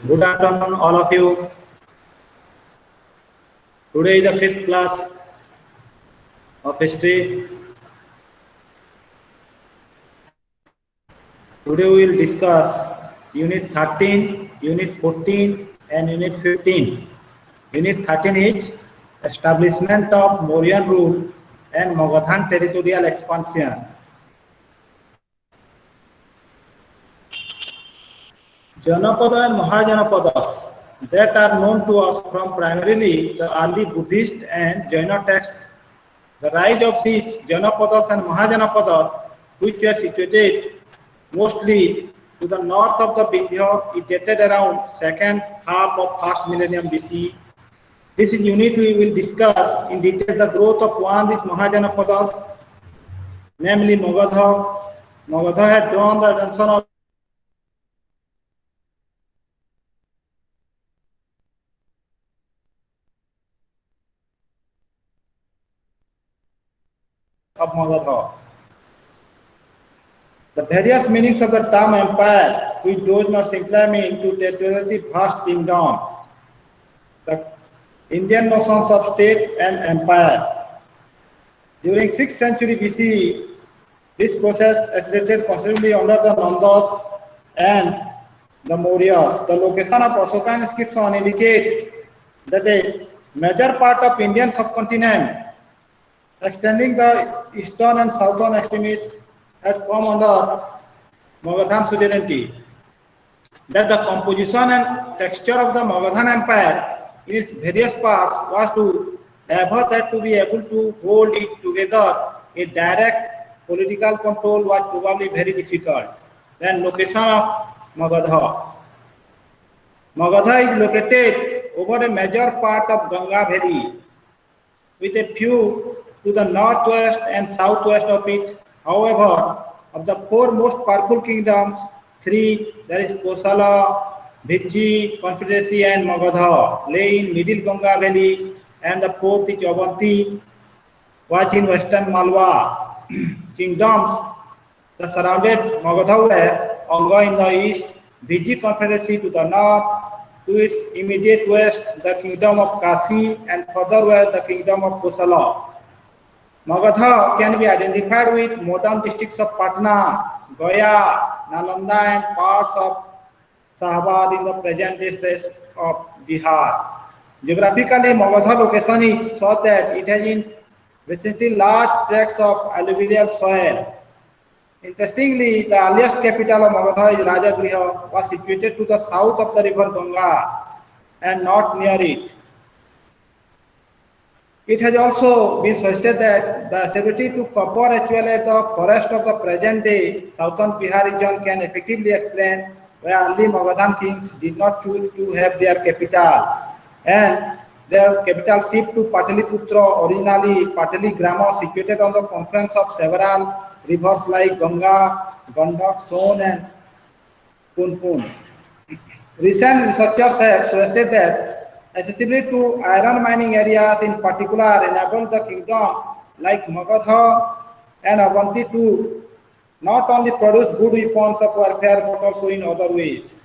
Good afternoon, all of you. Today is the fifth class of history. Today we will discuss Unit 13, Unit 14, and Unit 15. Unit 13 is Establishment of Mauryan Rule and Magadhan Territorial Expansion. Janapada and Mahajanapadas that are known to us from primarily the early Buddhist and Jaina texts. The rise of these Janapadas and Mahajanapadas, which were situated mostly to the north of the Vindhya, is dated around second half of first millennium BC. This is unit we will discuss in detail the growth of one is Mahajanapadas, namely Magadha. Magadha had drawn the attention of Magadha. The various meanings of the term empire, which does not simply mean to territorially vast kingdom. The Indian notions of state and empire. During 6th century BCE, this process accelerated considerably under the Nandas and the Mauryas. The location of Ashokan inscription indicates that a major part of Indian subcontinent, extending the eastern and southern extremities, had come under Magadhan suzerainty. That the composition and texture of the Magadhan Empire in its various parts was to ever that to be able to hold it together, a direct political control was probably very difficult. Then location of Magadha. Magadha is located over a major part of Ganga Valley, with a few to the northwest and southwest of it. However, of the four most powerful kingdoms, three, that is Kosala, Bhiji, Confederacy, and Magadha, lay in middle Ganga Valley, and the fourth is Avanti, was in western Malwa. Kingdoms that surrounded Magadha were Anga in the east, Bhiji Confederacy to the north, to its immediate west, the kingdom of Kasi, and further west, the kingdom of Kosala. Magadha can be identified with modern districts of Patna, Gaya, Nalanda, and parts of Shahabad in the present-day states of Bihar. Geographically, Magadha location is such that it has in vicinity large tracts of alluvial soil. Interestingly, the earliest capital of Magadha is Rajagriha, was situated to the south of the river Ganga and not near it. It has also been suggested that the ability to cover actually the forest of the present-day southern Bihar region can effectively explain why early Magadhan kings did not choose to have their capital, and their capital shift to Pataliputra, originally Pataligrama, situated on the confluence of several rivers like Ganga, Gandak, Son, and Punpun. Recent researchers have suggested that accessibility to iron mining areas in particular enabled the kingdom like Magadha and Avanti to not only produce good weapons of warfare but also in other ways.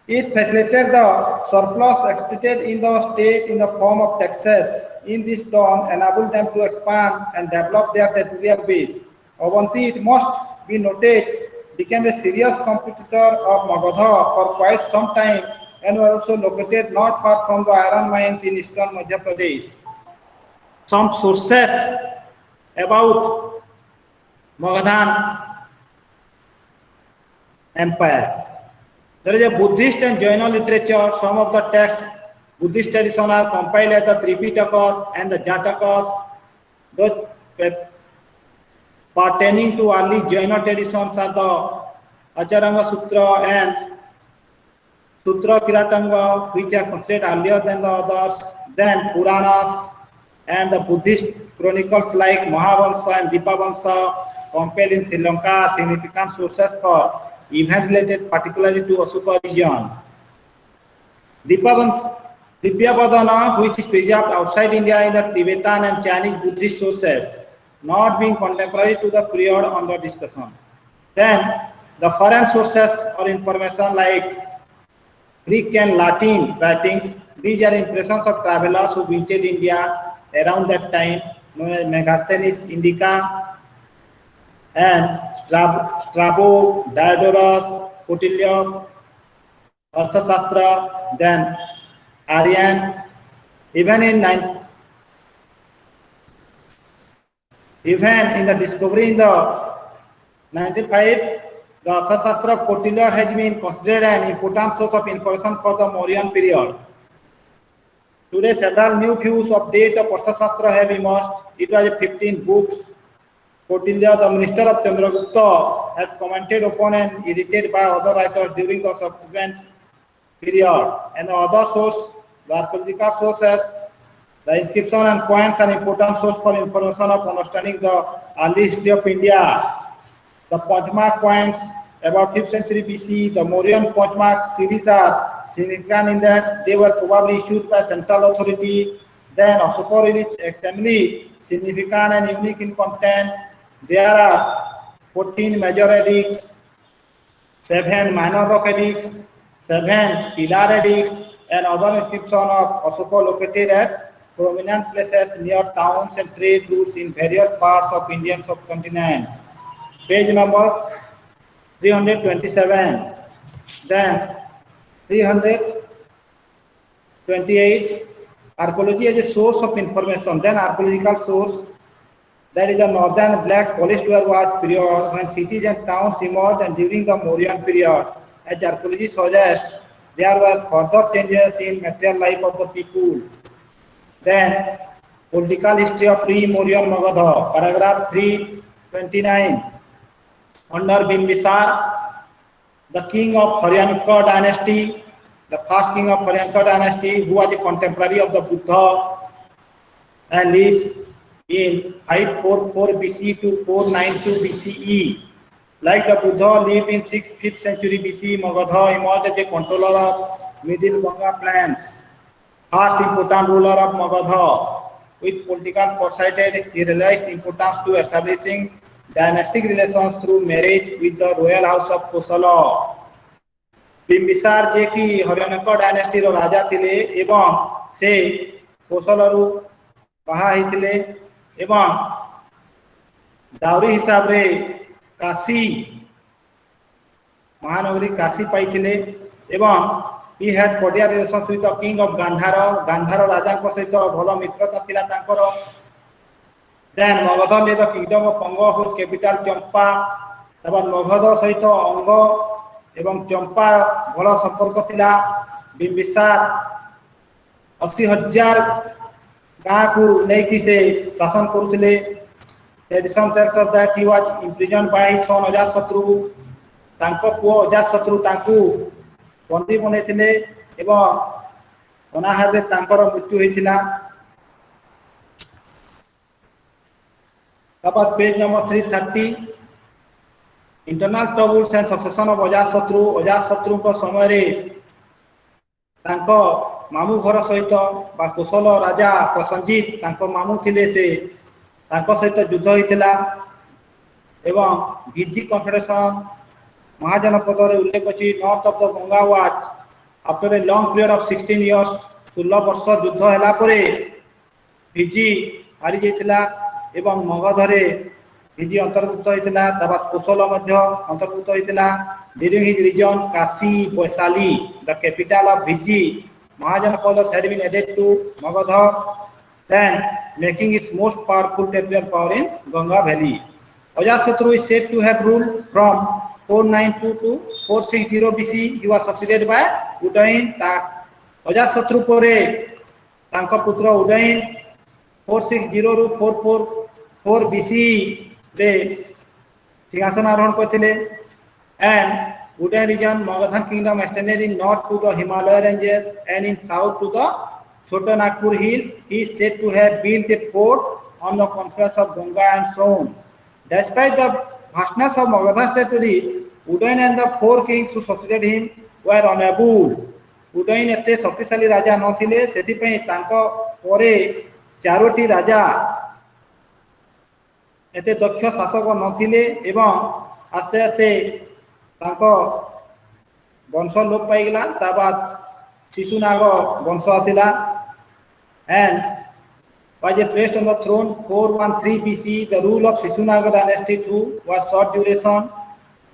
It facilitated the surplus extracted in the state in the form of taxes. In this turn, enabled them to expand and develop their territorial base. Avanti, it must be noted, became a serious competitor of Magadha for quite some time and were also located not far from the iron mines in eastern Madhya Pradesh. Some sources about Magadhan Empire. There is a Buddhist and Jaina literature. Some of the texts, Buddhist tradition are compiled as the Tripitakas and the Jatakas. Those pertaining to early Jaina traditions are the Acharanga Sutra and Sutra Kiratanga, which are considered earlier than the others, then Puranas and the Buddhist chronicles like Mahavamsa and Dipavamsa compiled in Sri Lanka, significant sources for events related particularly to Ashoka region. Divyavadana, which is preserved outside India in the Tibetan and Chinese Buddhist sources, not being contemporary to the period under discussion. Then the foreign sources or information like Greek and Latin writings. These are impressions of travelers who visited India around that time, known as Megasthenes Indica and Strabo, Diodorus, Cotillon, Arthashastra, then Aryan. Even in Even in the discovery in the 95, the Arthashastra of Kautilya has been considered an important source of information for the Mauryan period. Today, several new views of date of Arthashastra have emerged. It was 15 books. Kautilya, the minister of Chandragupta, had commented upon and edited by other writers during the subsequent period. And the other source, the archaeological sources, the inscription and coins are important source for information of understanding the early history of India. The Panchmark coins about 5th century BC, the Mauryan Panchmark series are significant in that they were probably issued by central authority. Then Ashoka is extremely significant and unique in content. There are 14 major edicts, 7 minor rock edicts, 7 pillar edicts, and other inscriptions of Ashoka located at prominent places near towns and trade routes in various parts of Indian subcontinent. Page number 327. Then 328. Archaeology as a source of information. Then archaeological source. That is the northern black polished ware was period when cities and towns emerged, and during the Mauryan period. As archaeology suggests, there were further changes in material life of the people. Then political history of pre-Mauryan Magadha, paragraph 329. Under Bimbisar, the king of Haryanka dynasty, the first king of Haryanka dynasty, who was a contemporary of the Buddha and lives in 544 BC to 492 BCE. Like the Buddha lived in 6th, 5th century BC, Magadha emerged as a controller of Middle Ganga plains. First important ruler of Magadha. With political foresight, he realized importance to establishing dynastic relations through marriage with the royal house of Kosala. Bimbisar जे कि हरियाणक dynasty रो राजा थिले एवं से कोसलरु बाहा हिथिले एवं दाउरी हिसाब रे काशी महानगरी काशी पाइथिले एवं he had cordial relations with the king of Gandhara. Gandhara raja को सहित भलो मित्रता थिला तांकर. Then Magadha led the kingdom of Anga whose capital Champa. तब मगध सहित अंग एवं चंपा भल संपर्क थिला. बिंबिसार 80,000 गाँ को लेकिन से शासन करुथिले. Tradition tells us that he was imprisoned by his son Ajasatru. तांको पुओ अजातशत्रु तांको बंदी बनैथिले एवं अनाहार रे तांकर मृत्यु होइथिला. तब page number 330. Internal troubles and succession of Ajatashatru. Ajatashatru को समय रे तांको मामू घर सहित बा कोसल राजा प्रसंजित तांको मामू थिले से तांको सहित युद्ध होइथिला एवं गिजी कन्फेडरेशन महाजनपद रे उल्लेख अछि. North of the Ganga watch after a long period of 16 years 16 वर्ष युद्ध हैला परे भिजी हारि जेथिला एवं मगध रे भिजी अंतर्भुक्त होइथिला. तबा कोसल मध्य अंतर्भुक्त होइथिला. During his region Kashi Vaishali the capital of Vajji Mahajanapada had been added to Magadha, then making its most powerful territorial power in Ganga valley. Ajasatru is said to have ruled from 492 to 460 BC. He was succeeded by Udayin. Ajatashatru परे तांका पुत्र उदयन 460 रु 444 BC रे सिंहासन आरोहण करथिले. And Udayan region Magadhan kingdom extended in north to the Himalaya ranges and in south to the Chota Nagpur hills. He is said to have built a fort on the confluence of Ganga and Son. Despite the vastness of Magadha's territories, Udayan and the 4 kings who succeeded him were unable. Udayan एते शक्तिशाली राजा नथिले सेति पई तांको परे 4टी राजा एते दक्ष शासक नथिले एवं आस्ते आस्ते तांको वंश लोप पाइगला. ता बाद शिशुनाग वंश आसिला and was placed on the throne 413 BC. The rule of Sisunaga dynasty too was short duration.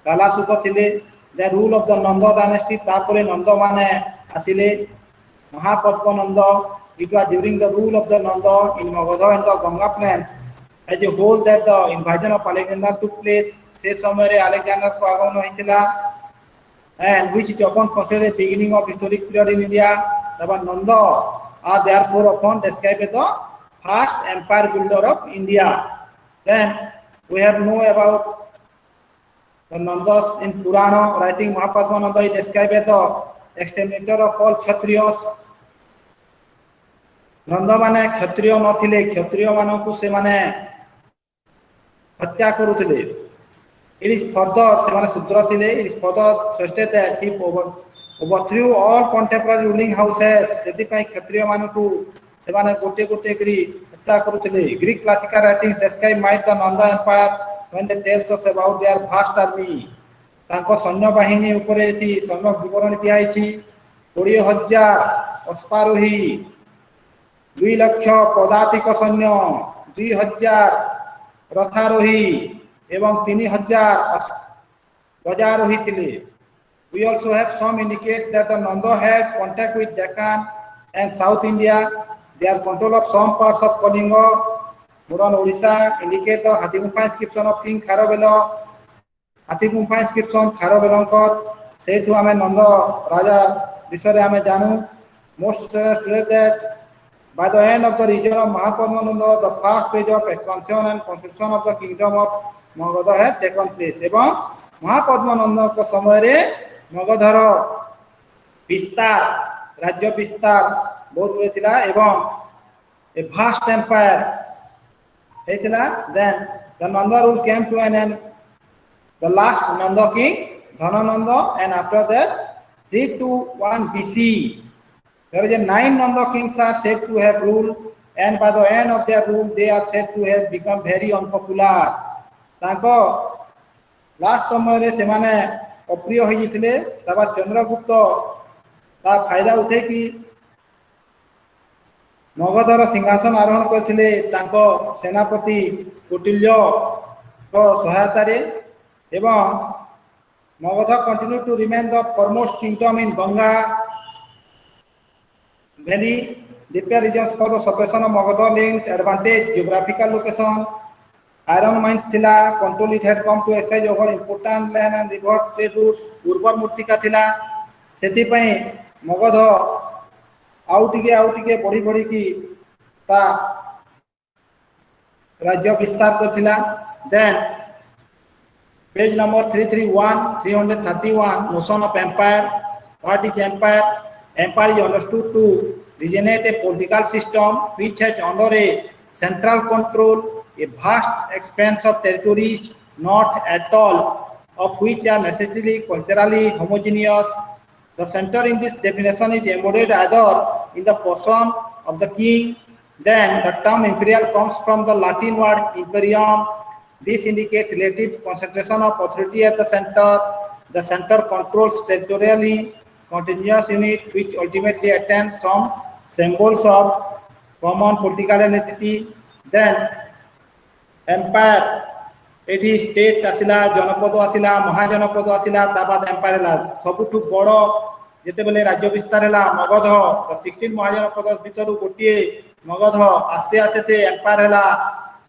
Kalasupa thile. The rule of the Nanda dynasty tapore Nanda mane asile. Mahapadma Nanda. It was during the rule of the Nanda in Magadha and the Ganga plains as a whole that the invasion of Alexander took place. Se samare Alexander ko agamon hoitila and which is often considered the beginning of historic period in India. The Nanda are therefore often described as the first empire builder of India. Then we have know about the Nandas in Purana, writing Mahapadma Nanda is described as the exterminator of all Kshatriyas. Nanda mane Kshatriya nathile, Kshatriya manku se mane hatya karuthile. It is further, semane Sudra thile, it is further suggested that he overthrew all contemporary ruling houses. Sethipai Kshatriya manku semane gote kri hatya karuthile. Greek classical writings describe might the Nanda Empire when they tells us about their vast army. Tanko सैन्य बाहिनी उपरे एथि सम्यक विवरण दिया आइछि 20,000 अश्वारोही 2 लाख पदातिक सैन्य 2,000 रथारोही एवं 3,000 गजारोही थिले. We also have some indicates that the Nanda had contact with Deccan and South India. Their control of some parts of Kalinga, modern Odisha, indicate the Hathigumpha inscription of King Kharavela. Hathigumpha inscription Kharavelankar said to Ame Nanda Raja Vishare Ame Janu. Most state that by the end of the region of Mahapadma Nanda, the first phase of expansion and construction of the kingdom of Magadha had taken place. एवं महापद्मा नंदा को समय रे मगधर विस्तार राज्य विस्तार बहुत बड़े थिला एवं a vast empire हेथिला. Then the Nanda rule came to an end. The last Nanda king Dhanananda, and after that 321 BC there is a 9 Nanda kings are said to have ruled, and by the end of their rule they are said to have become very unpopular. ताको last समय रे सेमाने अप्रिय होई जितले तबा चंद्रगुप्त ता फायदा उठे कि मगधर सिंहासन आरोहण करथिले ताको सेनापति कौटिल्य को सहायता रे एवं Magadha continue to remain the foremost kingdom in Ganga valley. Different regions for the suppression of Magadha links advantage geographical location. Iron mines thila, control it had come to exercise over important land and river trade routes. Urbar murtika thila, सेति पई मगध आउटिके बड़ी बड़ी की ता राज्य विस्तार करथिला. Then page number 331 notion of empire. What is empire? Empire is understood to originate a political system which has under a central control a vast expanse of territories, not at all of which are necessarily culturally homogeneous. The center in this definition is embodied either in the person of the king. Then the term imperial comes from the Latin word imperium. This indicates relative concentration of authority at the center. The center controls territorially continuous unit which ultimately attains some symbols of common political entity. Then empire, एठी state आसिला, जनपद आसिला, महाजनपद आसिला, ताबाद empire ला. सबुठु बड़ जेते बेले राज्य विस्तार हैला मगध. तो 16 महाजनपद भितरु गोटिए मगध आस्ते आस्ते से एम्पायर हैला,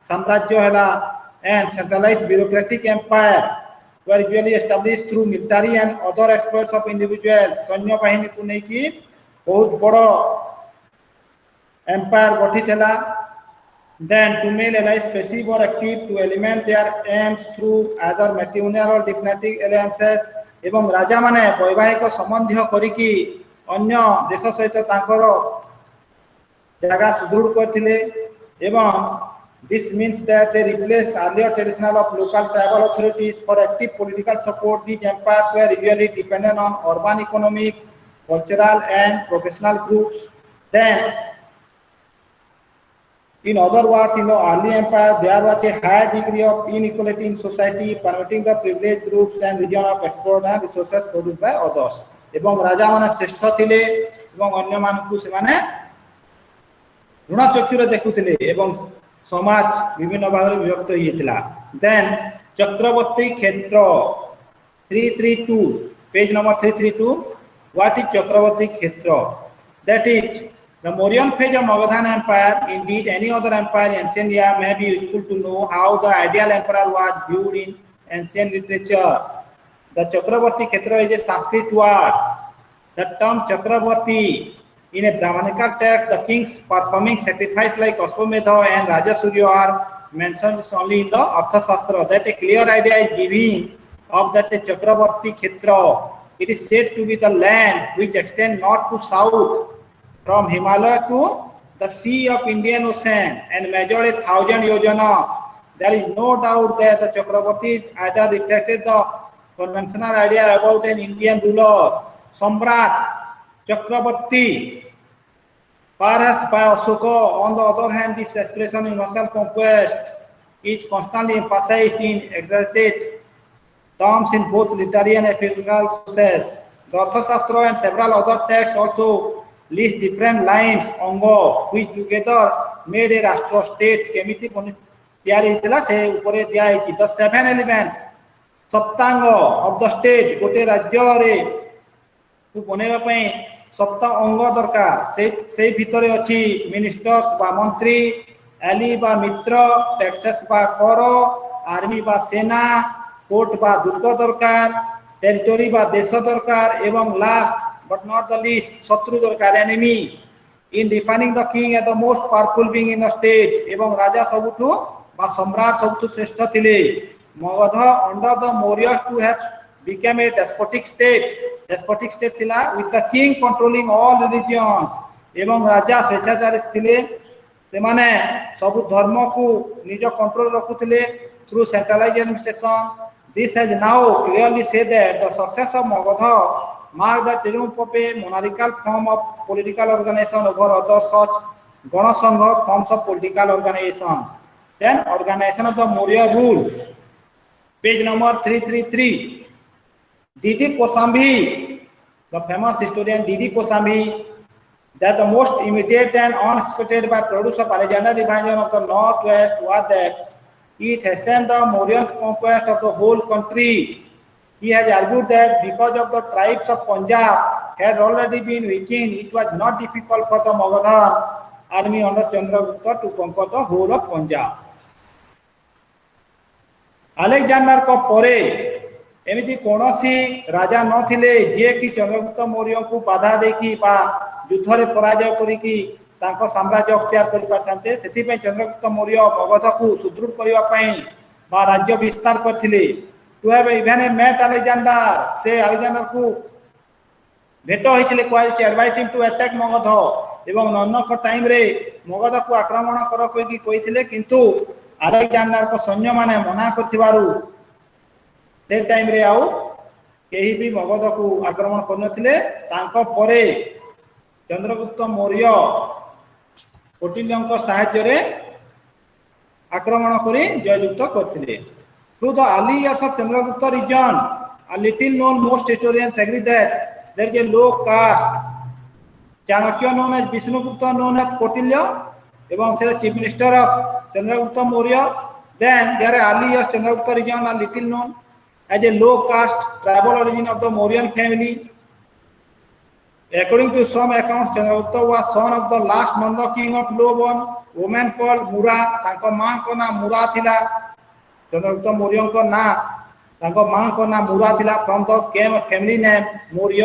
साम्राज्य हैला. And centralised bureaucratic empire were usually established through military and other exploits of individuals. सैन्य बाहिनी को नै कि बहुत बड़ एम्पायर गठित हैला. Then to make allies passive or active to element their aims through either matrimonial or diplomatic alliances. एवं राजा माने वैवाहिक संबंध करिकी अन्य देश सहित तांकर जगह सुदृढ़ करथिले. एवं this means that they replace earlier traditional of local tribal authorities for active political support. These empires were usually dependent on urban economic, cultural and professional groups. Then in other words, in the early empire, there was a high degree of inequality in society, permitting the privileged groups and region of explored and resources produced by others. एवं राजा माने श्रेष्ठ थिले एवं अन्य मानकु से माने ऋण चक्षुरे देखुथिले एवं समाज विभिन्न भाग में विभक्त होइथिला। देन चक्रवर्ती क्षेत्र 332 पेज नंबर 332 व्हाट इज चक्रवर्ती क्षेत्र? That is the Mauryan phase of Magadhan Empire. Indeed, any other empire in ancient India may be useful to know how the ideal emperor was viewed in ancient literature. The Chakravarti Kshetra is a Sanskrit word. The term Chakravarti in a Brahmanical text, the kings performing sacrifice like Ashwamedha and Rajasurya are mentioned only in the Arthashastra. That a clear idea is given of that Chakravarti Kshetra. It is said to be the land which extends north to south from Himalaya to the Sea of Indian Ocean and measured 1,000 yojanas. There is no doubt that the Chakravarti idea reflected the conventional idea about an Indian ruler, Samrat Chakravarti. Perhaps by Ashoka, on the other hand, this expression in martial conquest is constantly emphasized in exalted terms in both literary and epical sources. The Arthashastra and several other texts also list different lines अंगो which together made a राष्ट्र state केमिति तैयारी हितला से ऊपर दिया है the 7 elements सप्तांग of the state गोटे राज्य रे को बनेबा पई सप्त अंग दरकार से भितरे अछि मिनिस्टर्स बा मंत्री एली बा मित्र टैक्सेस बा कर आर्मी बा सेना कोर्ट बा दुर्ग दरकार टेरिटरी बा देश दरकार एवं last but not the least शत्रु दरकार enemy in defining the king as the most powerful being in the state एवं राजा सबुठु बा सम्राट सबुठु श्रेष्ठ थिले Magadh under the Mauryas to have became a despotic state थिला with the king controlling all religions एवं राजा स्वेच्छाचारी थिले से माने सब धर्म को निज control रखुथिले through centralized administration. This has now clearly said that the success of Magadha mark the triumph of a monarchical form of political organization over other such Ganasangha forms of political organization. Then organization of the Maurya rule, page number 333. Didi Kosambi, the famous historian Didi Kosambi, that the most immediate and unexpected by produce of Alexander invasion of the northwest was that it hastened the Mauryan conquest of the whole country. He has argued that because of the tribes of Punjab had already been weakened, it was not difficult for the Magadhan army under Chandragupta to conquer the whole of Punjab. Alexander को परे एमिति कोनोसी राजा न थिले जे कि चंद्रगुप्त मौर्य को बाधा देखि बा युद्ध रे पराजय करी कि तांको साम्राज्य अख्तियार करि पाछांते सेति पे चंद्रगुप्त मौर्य मगध को सुदृढ़ करिवा पई बा राज्य विस्तार करथिले. To have even met Alexander, say Alexander को भेट होइथिले क्वाइल to advise him to attack Magadha एवं ननक टाइम रे मगध को आक्रमण कर कोइ कहिथिले किंतु अलेक्जेंडर को सैन्य माने मना करथिबारु से टाइम रे आउ केही भी मगध को आक्रमण करनथिले. तांको परे चंद्रगुप्त मौर्य कौटिल्यंक सहाय्य रे आक्रमण करी जययुक्त करथिले. Through the early years of Chandragupta region, a little known, most historians agree that there is a low caste. Chanakya known as Vishnugupta known as Kautilya, এবং সেটা chief minister of Chandragupta Maurya. Then there are early years Chandragupta region are little known as a low caste tribal origin of the Mauryan family. According to some accounts, Chandragupta was son of the last Nanda king of Loban, woman called Mura. तांको मां को नाम मुरा थिला. चंद्रगुप्त मौर्य को ना तांको मां को नाम मुरा थिला from the came family name Maurya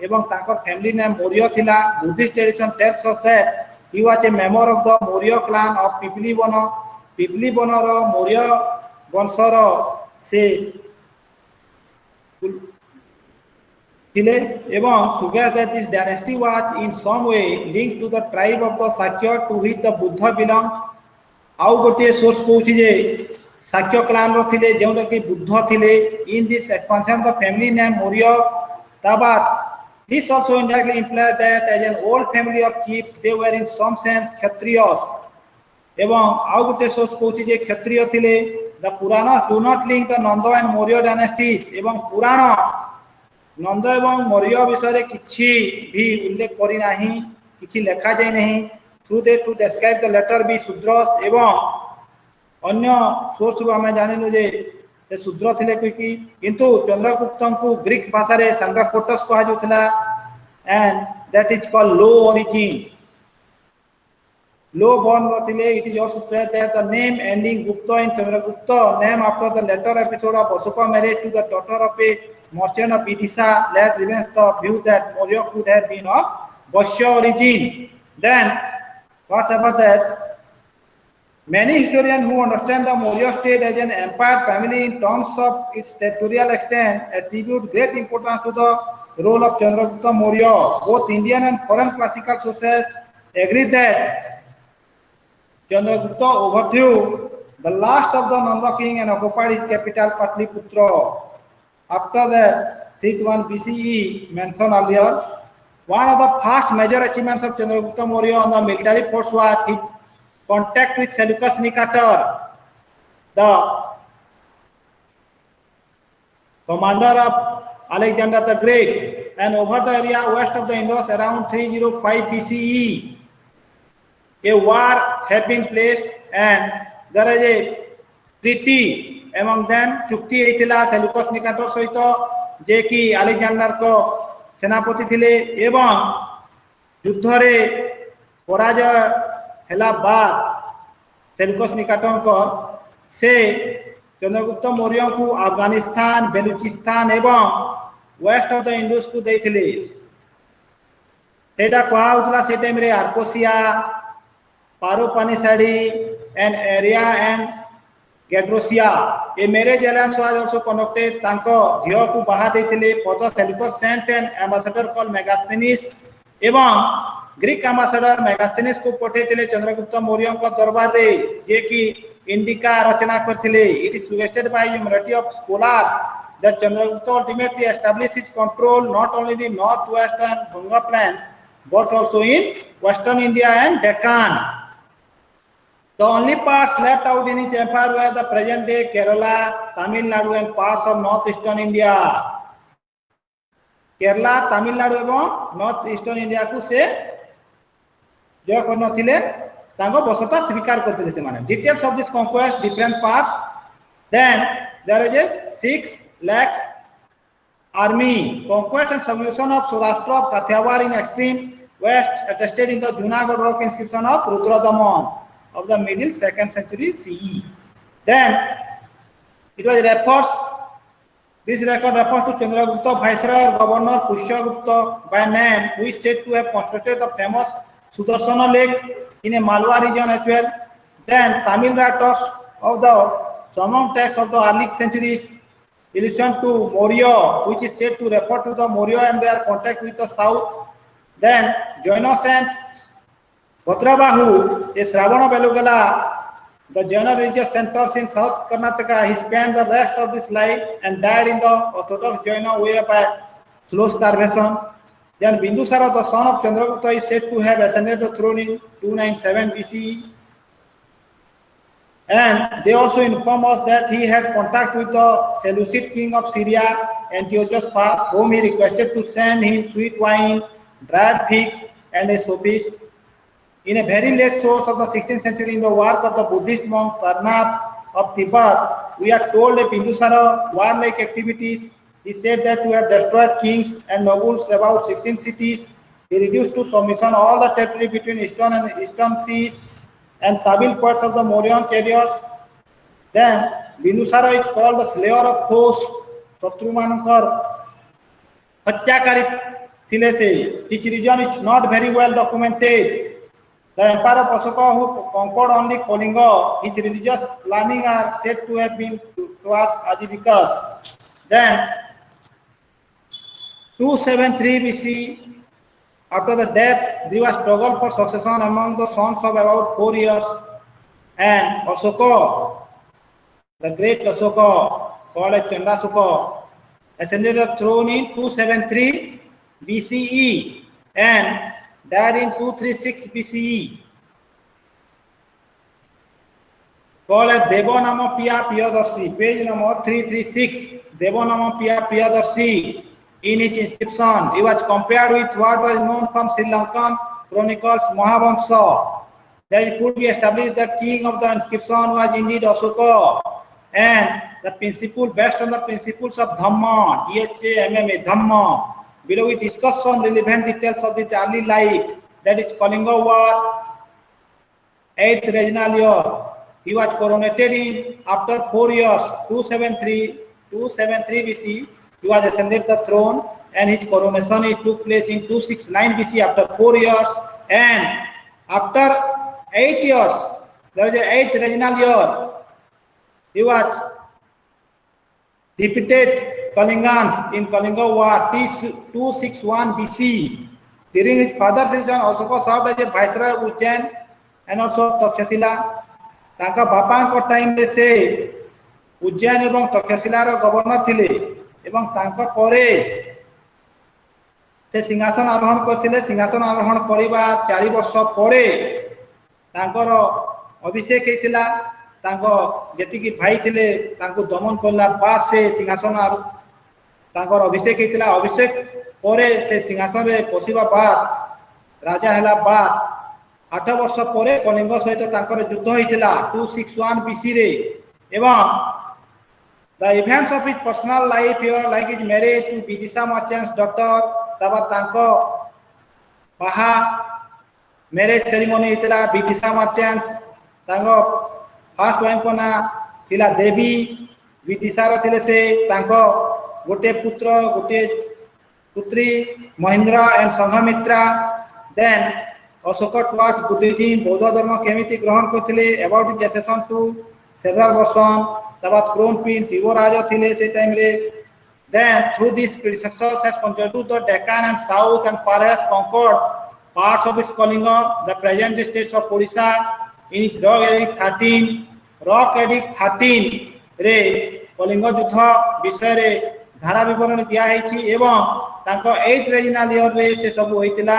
एवं तांको फैमिली नेम मौर्य थिला. Buddhist tradition tells us that he was a member of the Maurya clan of Pippalivan रो मौर्य वंशर से थिले एवं suggest that this dynasty was in some way linked to the tribe of the Shakya to which the Buddha belong. आउ गोटे source कहूछि जे Shakya clan रो थिले जेउटा कि बुद्ध थिले. इन this expansion the family name Maurya ताबाद this also indirectly implies that as an old family of chiefs they were in some sense kshatriyas. एवं आउ गोटे सोर्स कहूछि जे क्षत्रिय थिले. The Purana do not link the Nanda and Maurya dynasties एवं पुराण नंद एवं मौर्य विषय किछि भी उल्लेख करी नाही, किछि लेखा जाय नहीं। Through they to describe the later be Shudras एवं अन्य सोर्स रु आम जानिलु जे से शूद्र थिले कि किंतु चंद्रगुप्त को ग्रीक भाषा रे संग्राफोटस कहा जाउथला and that is called low origin, low born Rothile. It is also said that the name ending Gupta in Chandragupta, name after the later episode of Asoka marriage to the daughter of a merchant of Vidisha, that remains the view that Maurya could have been of Vaishya origin. Then, what's about that? Many historians who understand the Maurya state as an empire family in terms of its territorial extent attribute great importance to the role of Chandragupta Maurya. Both Indian and foreign classical sources agree that Chandragupta overthrew the last of the Nanda king and occupied his capital Patliputra. After that, 321 BCE mentioned earlier, one of the first major achievements of Chandragupta Maurya on the military force was his contact with Seleucus Nicator, the commander of Alexander the Great, and over the area west of the Indus around 305 BCE. A war had been placed and there is a treaty among them. चुक्ति होइतिला Seleucus Nicator सहित जे कि Alexander को सेनापति थिले एवं युद्ध रे पराजय हला बाद सेलुकस निकाटर को से चंद्रगुप्त मौर्य को अफगानिस्तान, बेलूचिस्तान एवं वेस्ट ऑफ द इंडस को देथिले। सेटा कहा होतला से टाइम रे आर्कोसिया, Paropanisaidi, an area and Gadrosia. A marriage alliance was also conducted. Tanko Zio को बाहा देथिले for the Seleucus sent an ambassador called Megasthenes एवं ग्रीक ambassador Megasthenes को पठेथिले चंद्रगुप्त मौर्य को दरबार रे जे कि इंडिका रचना करथिले। It is suggested by a majority of scholars that Chandragupta ultimately established his control not only the northwest and Ganga plains but also in western India and Deccan. The only parts left out in his empire were the present day Kerala, Tamil Nadu and parts of northeastern India. Kerala, Tamil Nadu एवं northeastern India को से जो करना थिले तांको बसता स्वीकार करते थे से माने। Details of this conquest, different parts. Then there is a 6 lakhs army. Conquest and submission of Saurashtra of Kathiawar in extreme west attested in the Junagadh rock inscription of Rudradaman of the middle 2nd century CE. Then it was this record refers to Chandragupta Viceroy or Governor Pushyagupta by name, who is said to have constructed the famous Sudarshana Lake in a Malwa region as well. Then Tamil writers of the Samam text of the early centuries allusion to Maurya, which is said to refer to the Maurya and their contact with the south. Then Jaina saint Bhadrabahu, a Sravana Belugala, the Jaina religious centers in South Karnataka. He spent the rest of his life and died in the Orthodox Jaina way by slow starvation. Then Bindusara, the son of Chandragupta, is said to have ascended the throne in 297 BCE. And they also inform us that he had contact with the Seleucid king of Syria, Antiochus IV, whom he requested to send him sweet wine, dried figs, and a sophist. In a very late source of the 16th century, in the work of the Buddhist monk Tarnath of Tibet, we are told that Bindusara warlike activities. He said that to have destroyed kings and nobles about 16 cities. He reduced to submission all the territory between eastern and eastern seas and Tamil parts of the Mauryan chariots. Then Bindusara is called the slayer of foes. Shatrumankar Hatyakari Thilese. His region is not very well documented. The Emperor of Asoka, who conquered only Kalinga, his religious learning are said to have been towards Ajivikas. Then 273 BC, after the death, there was struggle for succession among the sons of about 4 years, and Asoka, the great Asoka, called as Chandasoka, ascended the throne in 273 BCE and died in 236 BCE. Called as Devanama Piya Piyadarshi, page number 336, Devanama Piya Piyadarshi. In his inscription, he was compared with what was known from Sri Lankan chronicles Mahavamsa. That it could be established that king of the inscription was indeed Asoka, and the principle based on the principles of Dhamma, DHA, Dhamma. Below we discuss some relevant details of this early life, that is Kalinga War, 8th regional year. He was coronated in after 4 years, 273 BC. He was ascended the throne, and his coronation took place in 269 BC after 4 years, and after 8 years, there is the 8th regional year. He was defeated Kalingans in Kalinga War 261 BC. During his father's reign, Asoka served as a viceroy of Ujjain and also Takshashila. ताका बापा को time रे से उज्जैन एवं तक्षशिला रो governor थिले एवं तांका परे से सिंहासन आरोहण करथिले। सिंहासन आरोहण करिबा 4 वर्ष परे तांकर अभिषेक हेतिला। तांको जेति कि भाई थिले तांको दमन करला बाद से सिंहासन तांकर अभिषेक हेतिला। अभिषेक परे से सिंहासन रे बसिबा बाद राजा हैला बाद 8 वर्ष परे कलिंग सहित तांकर युद्ध होइतिला 261 BC रे। एवं the events of his personal life here, like his marriage to Vidisha merchant's daughter, तब तांको बाहा मैरिज सेरेमनी होइतिला विदिशा मर्चेंट्स। तांको फर्स्ट वाइफ को ना थिला देवी विदिशा रो थिले से तांको गोटे पुत्र गोटे पुत्री Mahendra and Sanghamitra. Then Asoka towards Buddhism, Bauddha Dharma केमिति ग्रहण करथिले। about his accession to several versions, तब crown prince युवराज थिले से टाइम रे। then through these predecessors had conquered the Deccan and South and perhaps conquered parts of its Kalinga, the present states of Odisha, in its Rock Edict 13 रे कलिंग युद्ध विषय रे धारा विवरण दिया हेछि एवं तांको 8 रीजनल ईयर रे से सब होइतिला।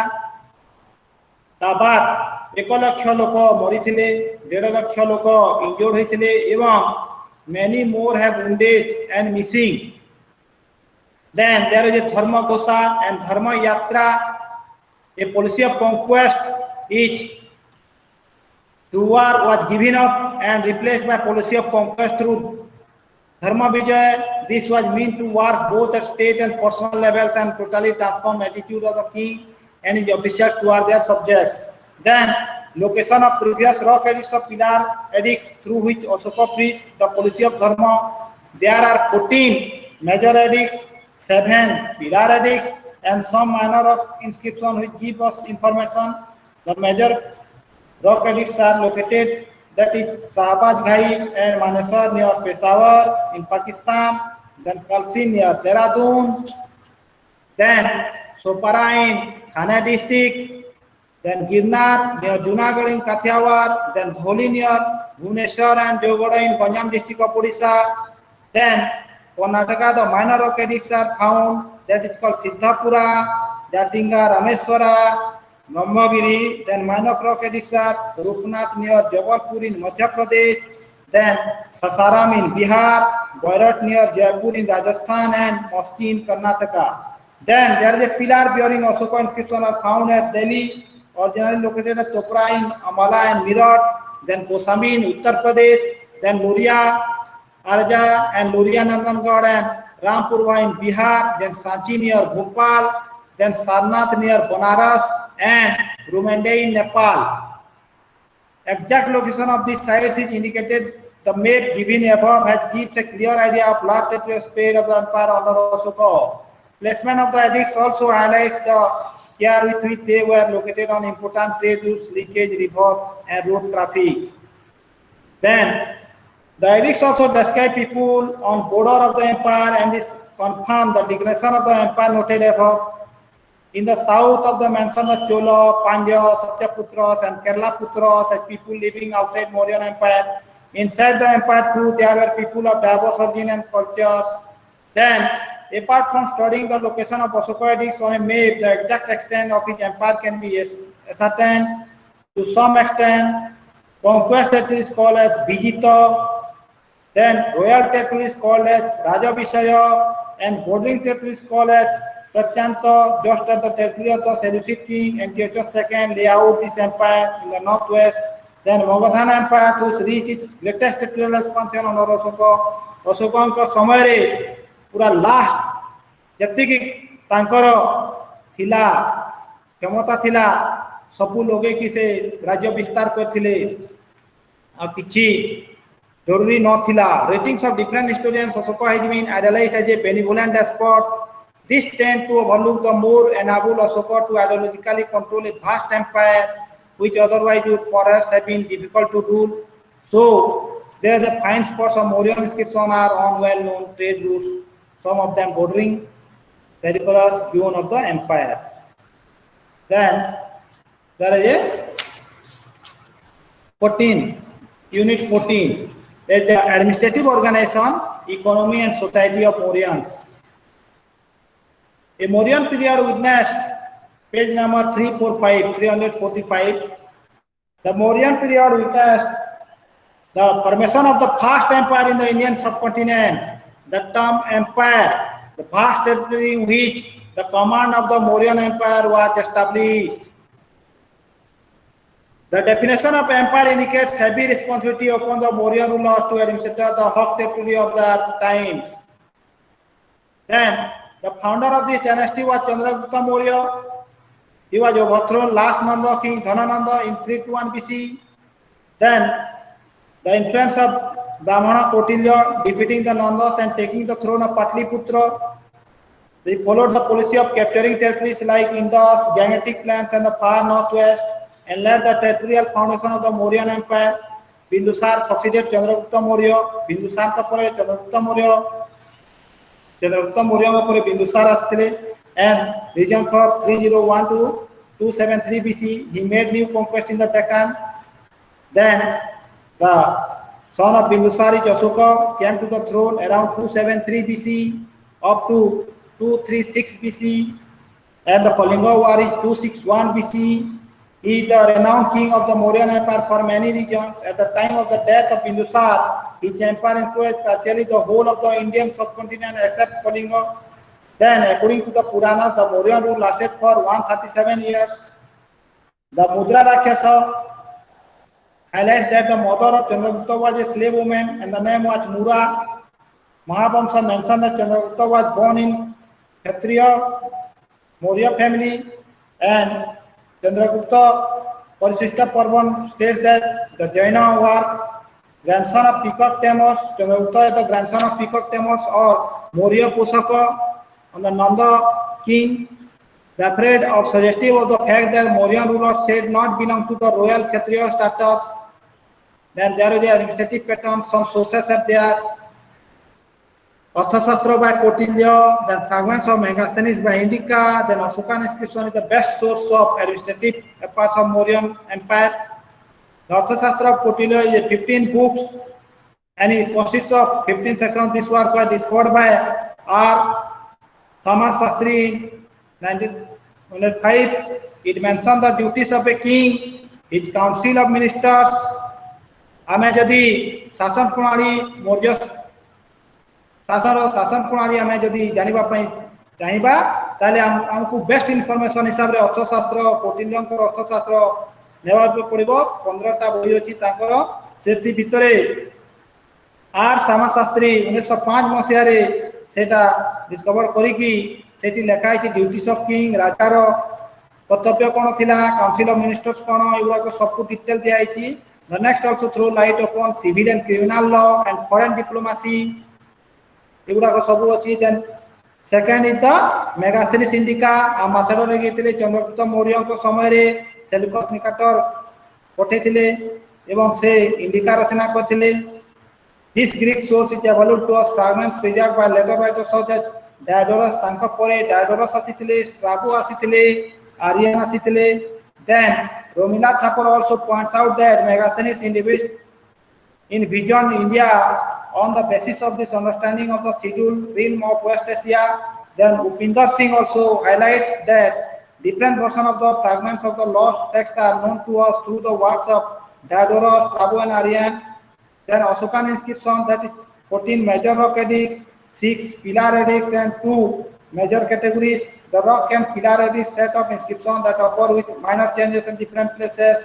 ताबाद 1 लाख लोक मरिथिले, 1.5 लाख लोक इंजर्ड होइथिले एवं many more have wounded and missing. Then there is a Dharma Ghosa and Dharma Yatra, a policy of conquest. Each war was given up and replaced by policy of conquest through Dharma Vijay. This was meant to work both at state and personal levels and totally transform attitude of the king and his officials toward their subjects. Then location of previous rock edicts of pillar edicts through which Asoka preached the policy of Dharma. There are 14 major edicts, 7 pillar edicts, and some minor rock inscriptions which give us information. The major rock edicts are located, that is Shahbaz Ghai and Manesar near Peshawar in Pakistan, then Kalsi near Dehradun, then Sopara in Thane district, then Girnar near Junagadh in Kathiawar, then Dholi near Bhubaneswar and Deogoda in Ganjam district of Odisha. Then Karnataka, the minor rock edicts are found, that is called Siddhapura, Jatinga, Rameswara, Brahmagiri. Then minor rock edicts are Rupnath near Jabalpur in Madhya Pradesh, then Sasaram in Bihar, Bairat near Jaipur in Rajasthan, and Moski in Karnataka. Then there is a pillar bearing Asoka inscription are found at Delhi, originally located at Topra in Amala and Meerut, then Kosami in Uttar Pradesh, then Luria, Arja and Luria Nandangarh and Rampurwa in Bihar, then Sanchi near Bhopal, then Sarnath near Banaras, and Rumende in Nepal. Exact location of these sites is indicated. The map given above has gives a clear idea of large territorial spread of the empire under Asoka. Placement of the edicts also highlights the care with which they were located on important trade routes, leakage, river, and road traffic. Then the edicts also describe people on border of the empire and is confirm the declaration of the empire noted above. In the south of the mention the Chola, Pandya, Satyaputras, and Kerala Putras as people living outside Mauryan Empire. Inside the empire too, there were people of diverse origin and cultures. Then, apart from studying the location of Asoka edicts on a map, the exact extent of its empire can be ascertained to some extent. Conquest territory is called as Vijita, then royal territory is called as Rajabhishaya, and bordering territory is called as Pratyanta, just at the territory of the Seleucid king, Antiochus II lay out this empire in the northwest. Then Magadhana Empire to reach its greatest territorial expansion under Ashoka. Ashoka ସମୟରେ ପୁରା last ଯେତିକି ତାଙ୍କର ଥିଲା କ୍ଷମତା ଥିଲା ସବୁ ଲଗେଇକି ସେ ରାଜ୍ୟ ବିସ୍ତାର କରିଥିଲେ ଆଉ କିଛି ଜରୁରୀ ନଥିଲା ratings of different historians Ashoka has been idolized as a benevolent despot. This tend to overlook the more enable Ashoka to ideologically control a vast empire which otherwise would perhaps have been difficult to rule. So there the fine spots of Mauryan inscription are on well-known trade routes, some of them bordering peripherous zone of the empire. Then there is a 14, unit 14. There is the administrative organization, economy and society of Mauryans. A Mauryan period witnessed, page number 345. The Mauryan period witnessed the formation of the vast empire in the Indian subcontinent. The term empire, the vast territory in which the command of the Mauryan empire was established. The definition of empire indicates heavy responsibility upon the Mauryan rulers to administer the whole territory of their times. Then the founder of this dynasty was Chandragupta Maurya. He was overthrown last Nanda king Dhanananda in 321 BC. Then the influence of Brahmana Kautilya defeating the Nandas and taking the throne of Patliputra. They followed the policy of capturing territories like Indus, Gangetic Plains and the far northwest and led the territorial foundation of the Mauryan Empire. Bindusar succeeded Chandragupta Maurya. Bindusar ka pore Chandragupta Maurya. Chandragupta Maurya ka pore Bindusar asthile and region for 301 to 273 BC. He made new conquest in the Deccan. Then the son of Bindusar Ashoka came to the throne around 273 BC up to 236 BC, and the Kalinga War is 261 BC. He is the renowned king of the Mauryan Empire for many regions. At the time of the death of Bindusar, his empire included partially the whole of the Indian subcontinent except Kalinga. Then, according to the Puranas, the Mauryan rule lasted for 137 years. The Mudra Rakshasa highlights that the mother of Chandragupta was a slave woman and the name was Mura. Mahavamsa mentioned that Chandragupta was born in Kshatriya Maurya family, and Chandragupta Parishishta Parvan states that the Jaina were grandson of Peacock Tamas. Chandragupta is the grandson of Peacock Tamas or Maurya Posaka on the Nanda king. The afraid of suggestive of the fact that Mauryan rulers said not belong to the royal Kshatriya status. Then there is the administrative pattern. Some sources have there. Arthashastra by Kautilya, then fragments of Megasthenes by Indica, then Ashokan inscription is the best source of administrative parts of Mauryan Empire. The Arthashastra of Kautilya is 15 books and it consists of 15 sections. This work was discovered by R. Samas Sastri in 1905. It mentions the duties of a king, his council of ministers. आमे जदि शासन प्रणाली मौर्य शासन प्रणाली आमे जदि जानिबा पई चाहिबा ताले हमकु बेस्ट इन्फॉर्मेशन हिसाब रे अर्थशास्त्र कौटिल्यंक अर्थशास्त्र नेबा पड़िबो 15 टा बही अछि ताकर सेति भितरे आर समाशास्त्री 1905 मसिया रे सेटा डिस्कवर करी कि सेति लेखा अछि ड्यूटीज ऑफ किंग राजार कर्तव्य कोन थिला काउंसिल ऑफ मिनिस्टर्स कोन एगुडा को सब डिटेल दिया अछि. The next also throw light upon civil and criminal law and foreign diplomacy. Then second is the Megasthenes Indica. Ambassador रे चंद्रगुप्त मौर्य को समय रे सेल्यूकस निकटर पठेथिले एवं से इंडिका रचना करथिले. This Greek source is available to us fragments preserved by later writers such as Diodorus. तांका परे Diodorus आसीथिले, Strabo आसीथिले, Arian आसीथिले. Then Romila Thapar also points out that Megasthenes envisioned India on the basis of this understanding of the scheduled realm of West Asia. Then Upinder Singh also highlights that different versions of the fragments of the lost text are known to us through the works of Diodorus, Strabo and Arian. Then Ashokan inscription, that is 14 major rock edicts, 6 pillar edicts and 2 major categories. The rock and pillar edicts set of inscriptions that occur with minor changes in different places.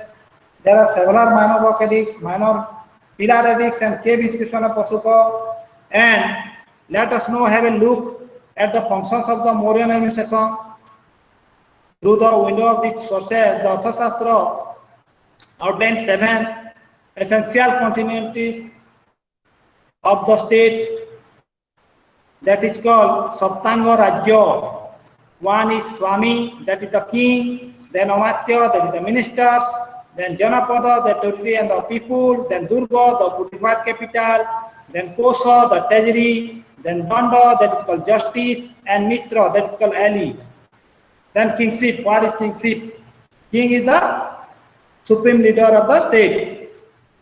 There are several minor rock edicts, minor pillar edicts, and cave inscription of Pasuka. And let us now have a look at the functions of the Mauryan administration. Through the window of these sources, the Arthashastra outlines 7 essential continuities of the state, that is called Saptanga Rajya. One is Swami, that is the king, then Amatya, that is the ministers, then Janapada, the territory and the people, then Durga, the fortified capital, then Kosa, the treasury, then Danda, that is called justice, and Mitra, that is called ally. Then kingship. What is kingship? King is the supreme leader of the state.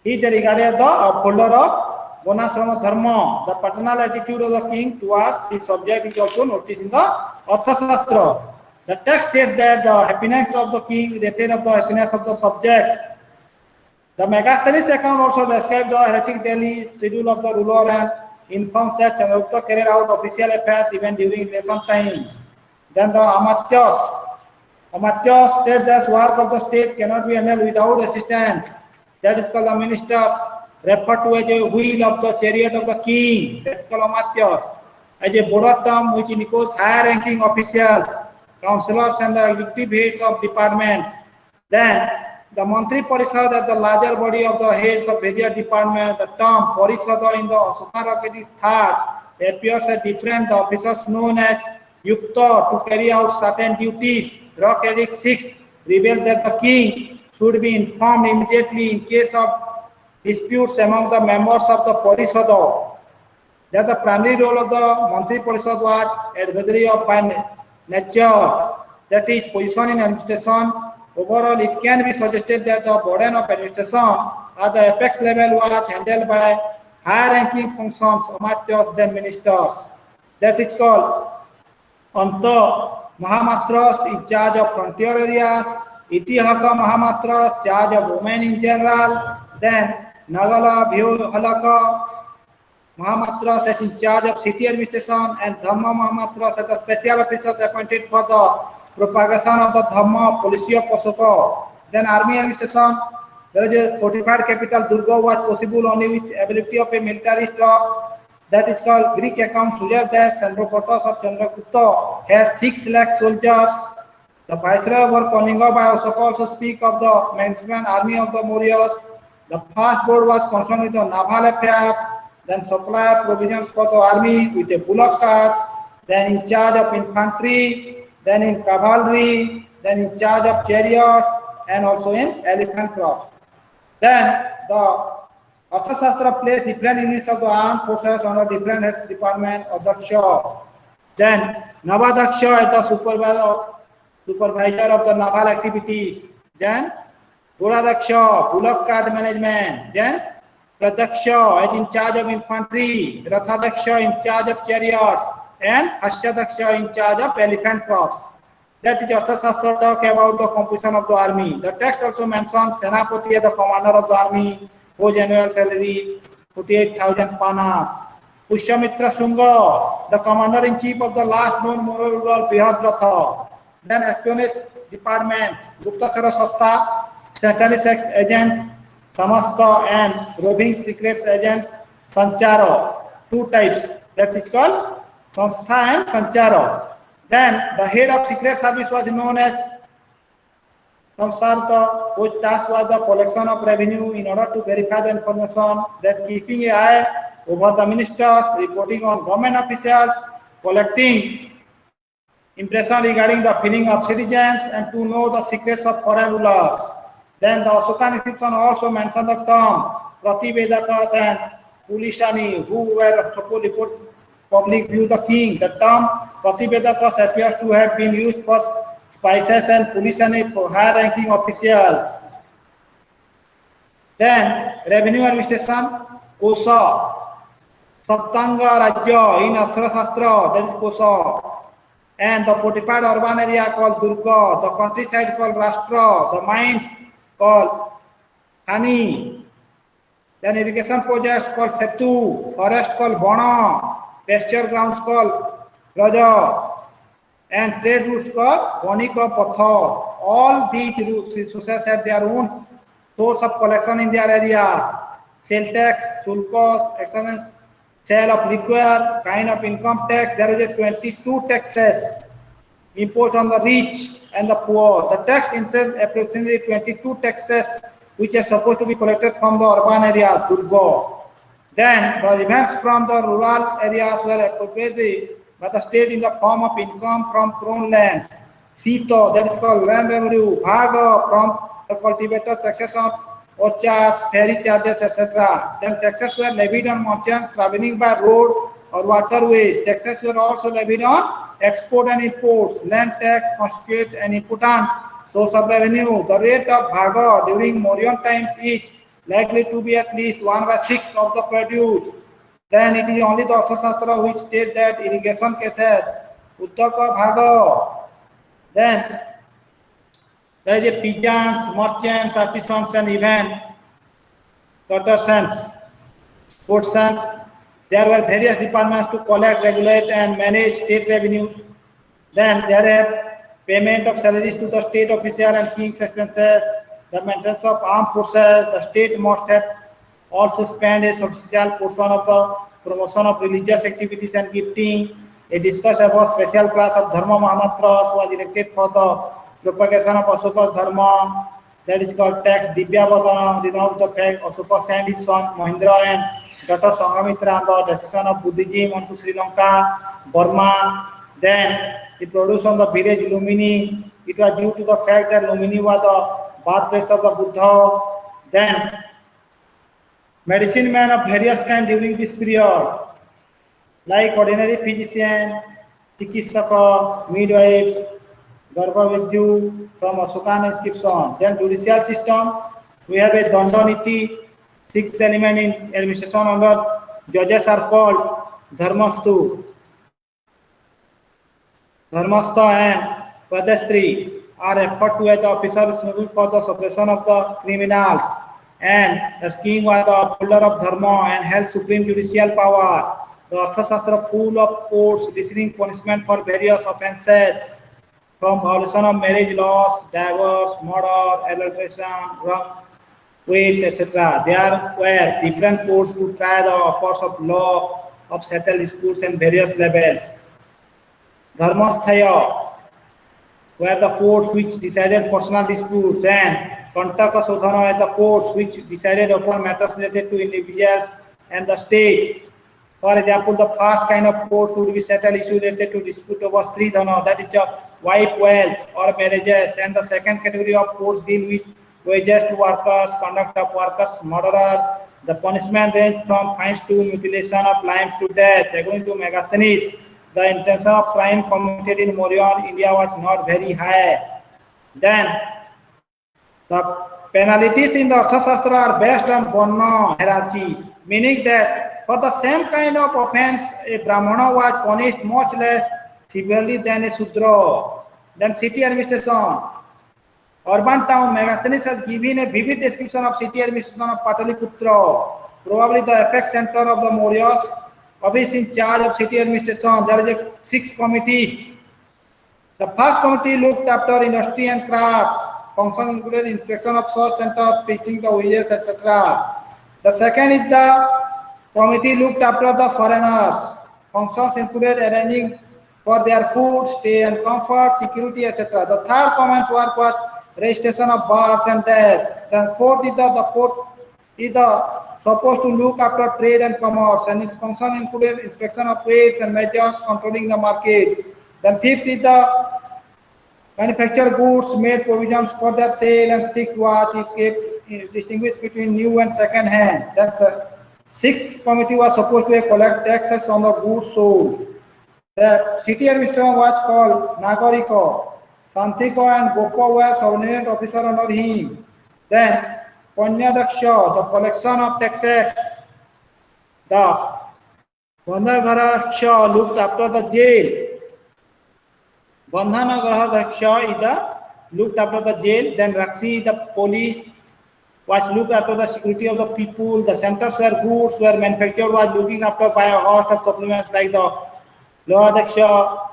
He is regarded as the upholder of Varnashrama Dharma. The paternal attitude of the king towards his subject is also noticed in the Arthashastra. The text states that the happiness of the king depends on the happiness of the subjects. The Megasthenes account also describes the heretic daily schedule of the ruler and informs that Chandragupta carried out official affairs even during election time. Then the Amatyas state that work of the state cannot be handled without assistance. That is called the ministers, referred to as a wheel of the chariot of the king. That is called Amatyas. As a broader term which includes higher ranking officials, councillors and the executive heads of departments. Then the Mantri Parishad is the larger body of the heads of various departments. The term Parishad in the Ashoka rocket is third. It appears as different. The officers known as Yukta to carry out certain duties. Rock Edict 6 reveals that the king should be informed immediately in case of disputes among the members of the Parishad. That the primary role of the Mantri Parishad was advisory of by nature, that is position in administration. Overall, it can be suggested that the burden of administration at the apex level was handled by higher ranking functions, Amatyas, than ministers. That is called Anta Mahamatras in charge of frontier areas, Itihaka Mahamatras charge of women in general, then Nagala Bhyuhalaka Mahamatras as in charge of city administration, and Dhamma Mahamatras as the special officers appointed for the propagation of the Dhamma policy of Pasuka. Then army administration, there is a fortified capital Durga was possible only with ability of a military stock. That is called Greek account suggests that Chandrakota of Chandragupta had 6 lakh soldiers. The viceroy over Kalinga by Ashoka also speak of the magnificent army of the Mauryas. The first board was concerned with the naval affairs, then supply of provisions for the army with the bullock carts, then in charge of infantry, then in cavalry, then in charge of chariots, and also in elephant crops. Then the Arthashastra plays different units of the armed forces under different heads department of Daksha. Then Navadaksha is the supervisor of the naval activities. Then Guradaksha, bullock cart management. Then Pradaksha is in charge of infantry. Rathadaksha in charge of chariots. And Hashyadaksha in charge of elephant crops. That is Arthashastra talk about the composition of the army. The text also mentions Senapati as the commander of the army, whose annual salary 48,000 panas. Pushyamitra Shunga, the commander-in-chief of the last known Moro ruler Brihadratha. Then espionage department, Guptachara Sasta, satellite sex agent Samasta, and roving secrets agents Sanchara. 2 types, that is called Sanstha and Sanchara. Then the head of secret service was known as Samsarta, whose task was the collection of revenue in order to verify the information, that keeping an eye over the ministers, reporting on government officials, collecting impression regarding the feeling of citizens, and to know the secrets of foreign rulers. Then the Ashoka inscription also mentioned the term Prativedakas and Pulishani, who were supposed to report public view the king. The term Prativedakas appears to have been used for spices and Pulishani for higher ranking officials. Then revenue administration, Kosa, Saptanga Rajya in Arthashastra, that is Kosa. And the fortified urban area called Durga, the countryside called Rashtra, the mines called Hani, then irrigation projects called Setu, forest called Bana, pasture grounds called Raja, and trade routes called Bonika Pathar. All these routes, societies had their own source of collection in their areas. Sale tax, sulcos, excellence, sale of liquor, kind of income tax. There is a 22 taxes imposed on the rich and the poor. The tax instead approximately 22 taxes which are supposed to be collected from the urban areas, Durga. Then the revenues from the rural areas were appropriated by the state in the form of income from prone lands. Sito, that is called land revenue. Bhaga, from the cultivator, taxes on orchards, ferry charges, etc. Then taxes were levied on merchants traveling by road or waterways. Taxes were also levied on export and imports. Land tax constitutes an important source of revenue. The rate of bhaga during Mauryan times is likely to be at least 1/6 of the produce. Then it is only the Arthashastra which states that irrigation cases, Uttaka bhaga. Then there is a peasants, merchants, artisans, and even artisans, courtesans. There were various departments to collect, regulate, and manage state revenues. Then there are payment of salaries to the state official and king's expenses, the maintenance of armed forces. The state must have also spent a substantial portion of the promotion of religious activities and gifting. A discussion about special class of Dharma Mahamatras was erected for the propagation of Ashoka's Dharma. That is called tax. Divyavadana denounced the fact Ashoka sent his son Mahindra and daughter Sanghamitra on the decision of Buddhism onto Sri Lanka, Burma. Then he produced on the village Lumini. It was due to the fact that Lumini was the birthplace of the Buddha. Then medicine men of various kinds during this period, like ordinary physician, chikitsaka, midwives, Garbhavidyu from Ashokan inscription. Then judicial system, we have a Dandaniti, 6 element in administration under judges are called Dharmastu. Dharmastha and Padastri are referred to as the officers responsible for the suppression of the criminals. And the king was the upholder of Dharma and held supreme judicial power. The Arthashastra full of courts listening punishment for various offences, from violation of marriage laws, divorce, murder, adulteration, wrong ways, etc. There were different courts to try the affairs of law of settled disputes and various levels. Dharmasthaya were the courts which decided personal disputes, and Kantaka Sodhana were the courts which decided upon matters related to individuals and the state. For example, the first kind of courts would be settled issues related to dispute over Stridhana, that is wife wealth or marriages, and the second category of courts deal with wages to workers, conduct of workers, murderer. The punishment ranged from fines to mutilation of limbs to death. According to Megasthenes, the intensity of crime committed in Mauryan India was not very high. Then the penalties in the Arthashastra are based on Varna hierarchies, meaning that for the same kind of offense, a Brahmana was punished much less severely than a Sudra. Then city administration. Urban town, Megasthenes has given a vivid description of city administration of Pataliputra, probably the apex center of the Mauryas. Office in charge of city administration. There is 6 committees. The first committee looked after industry and crafts. Functions included inspection of source centers, fixing the wages, etc. The second is the committee looked after the foreigners. Functions included arranging for their food, stay and comfort, security, etc. The third commons work was registration of births and deaths. The fourth is the court is supposed to look after trade and commerce, and its function included inspection of weights and measures, controlling the markets. Then fifth is the manufactured goods, made provisions for their sale and strict watch. It kept distinguished between new and second hand. That's sixth committee was supposed to collect taxes on the goods sold. The city administration was called Nagarika. Santika and Gopa were subordinate officer under him. Then Panyadaksha, the collection of taxes. The Bandhagaraksha looked after the jail. Bandhanagaraksha is looked after the jail. Then Rakshi, the police, was looked after the security of the people. The centers where goods were manufactured was looking after by a host of supplements like the Lohadaksha.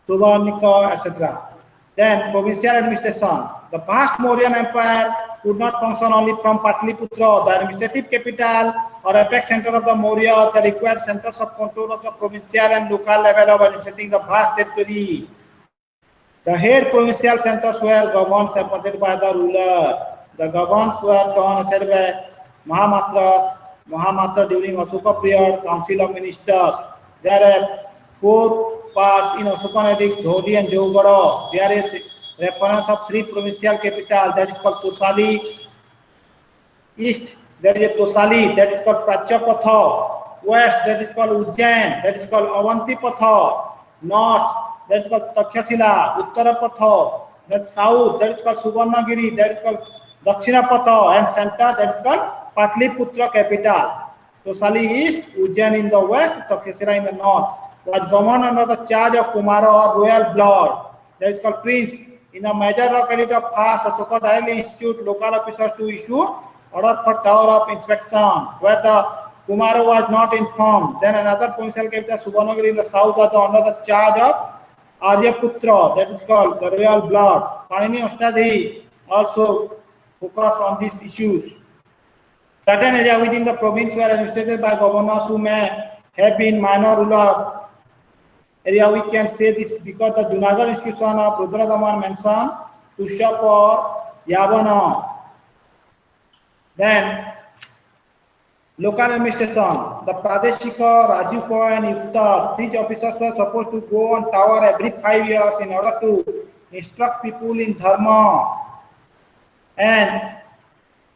Subarnika, etc. Then provincial administration. The vast Mauryan Empire could not function only from Patliputra, the administrative capital or apex center of the Maurya, the required centers of control of the provincial and local level of administrating the vast territory. The head provincial centers were governed appointed by the ruler. The governors were torn aside by Mahamatra during Ashoka period, Council of Ministers. There are 4 parts in Ashokan edicts, Dhodhi and Jogada. There is reference of 3 provincial capitals, that is called Tosali. East, that is Tosali, that is called Prachapatha. West, that is called Ujjain, that is called Avantipatha. North, that is called Takshashila, Uttarapatha. Then south, that is called Subarnagiri, that is called Dakshinapatha, and center, that is called Patliputra capital. Tosali east, Ujjain in the west, Takshashila in the north. Was governed under the charge of Kumara or royal blood, that is called prince. In a major locality of past, the so-called directly institute local officers to issue order for tower of inspection, where the Kumara was not informed. Then another provincial capital, Subarnagiri in the south, was under the charge of Aryaputra, that is called the royal blood. Panini Ostadhi also focus on these issues. Certain areas within the province were administered by governors who may have been minor ruler. Area we can say this because the Junagadh inscription of Rudradaman mentioned Tushap or Yavana. Then local administration, the Pradeshika, Rajupa and Yuktas, these officers were supposed to go on tower every 5 years in order to instruct people in Dharma. And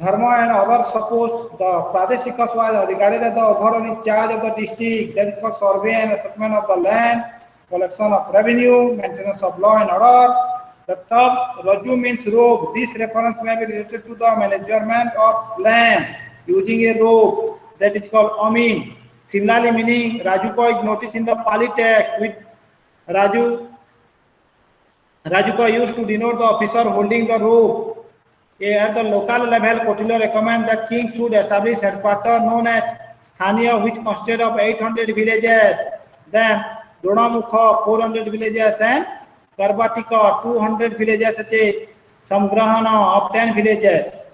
others suppose the Pradeshikas was regarded as the overall in charge of the district, that is called survey and assessment of the land, collection of revenue, maintenance of law and order. The term Raju means robe. This reference may be related to the management of land using a robe, that is called Amin. Similarly, meaning Rajuka is noticed in the Pali text with Rajuka used to denote the officer holding the robe. At the local level, Kautilya recommends that king should establish headquarters known as Sthaniya, which consisted of 800 villages. Then Dronamukha, 400 villages, and Karbatika, 200 villages, such as Samgrahana of 10 villages.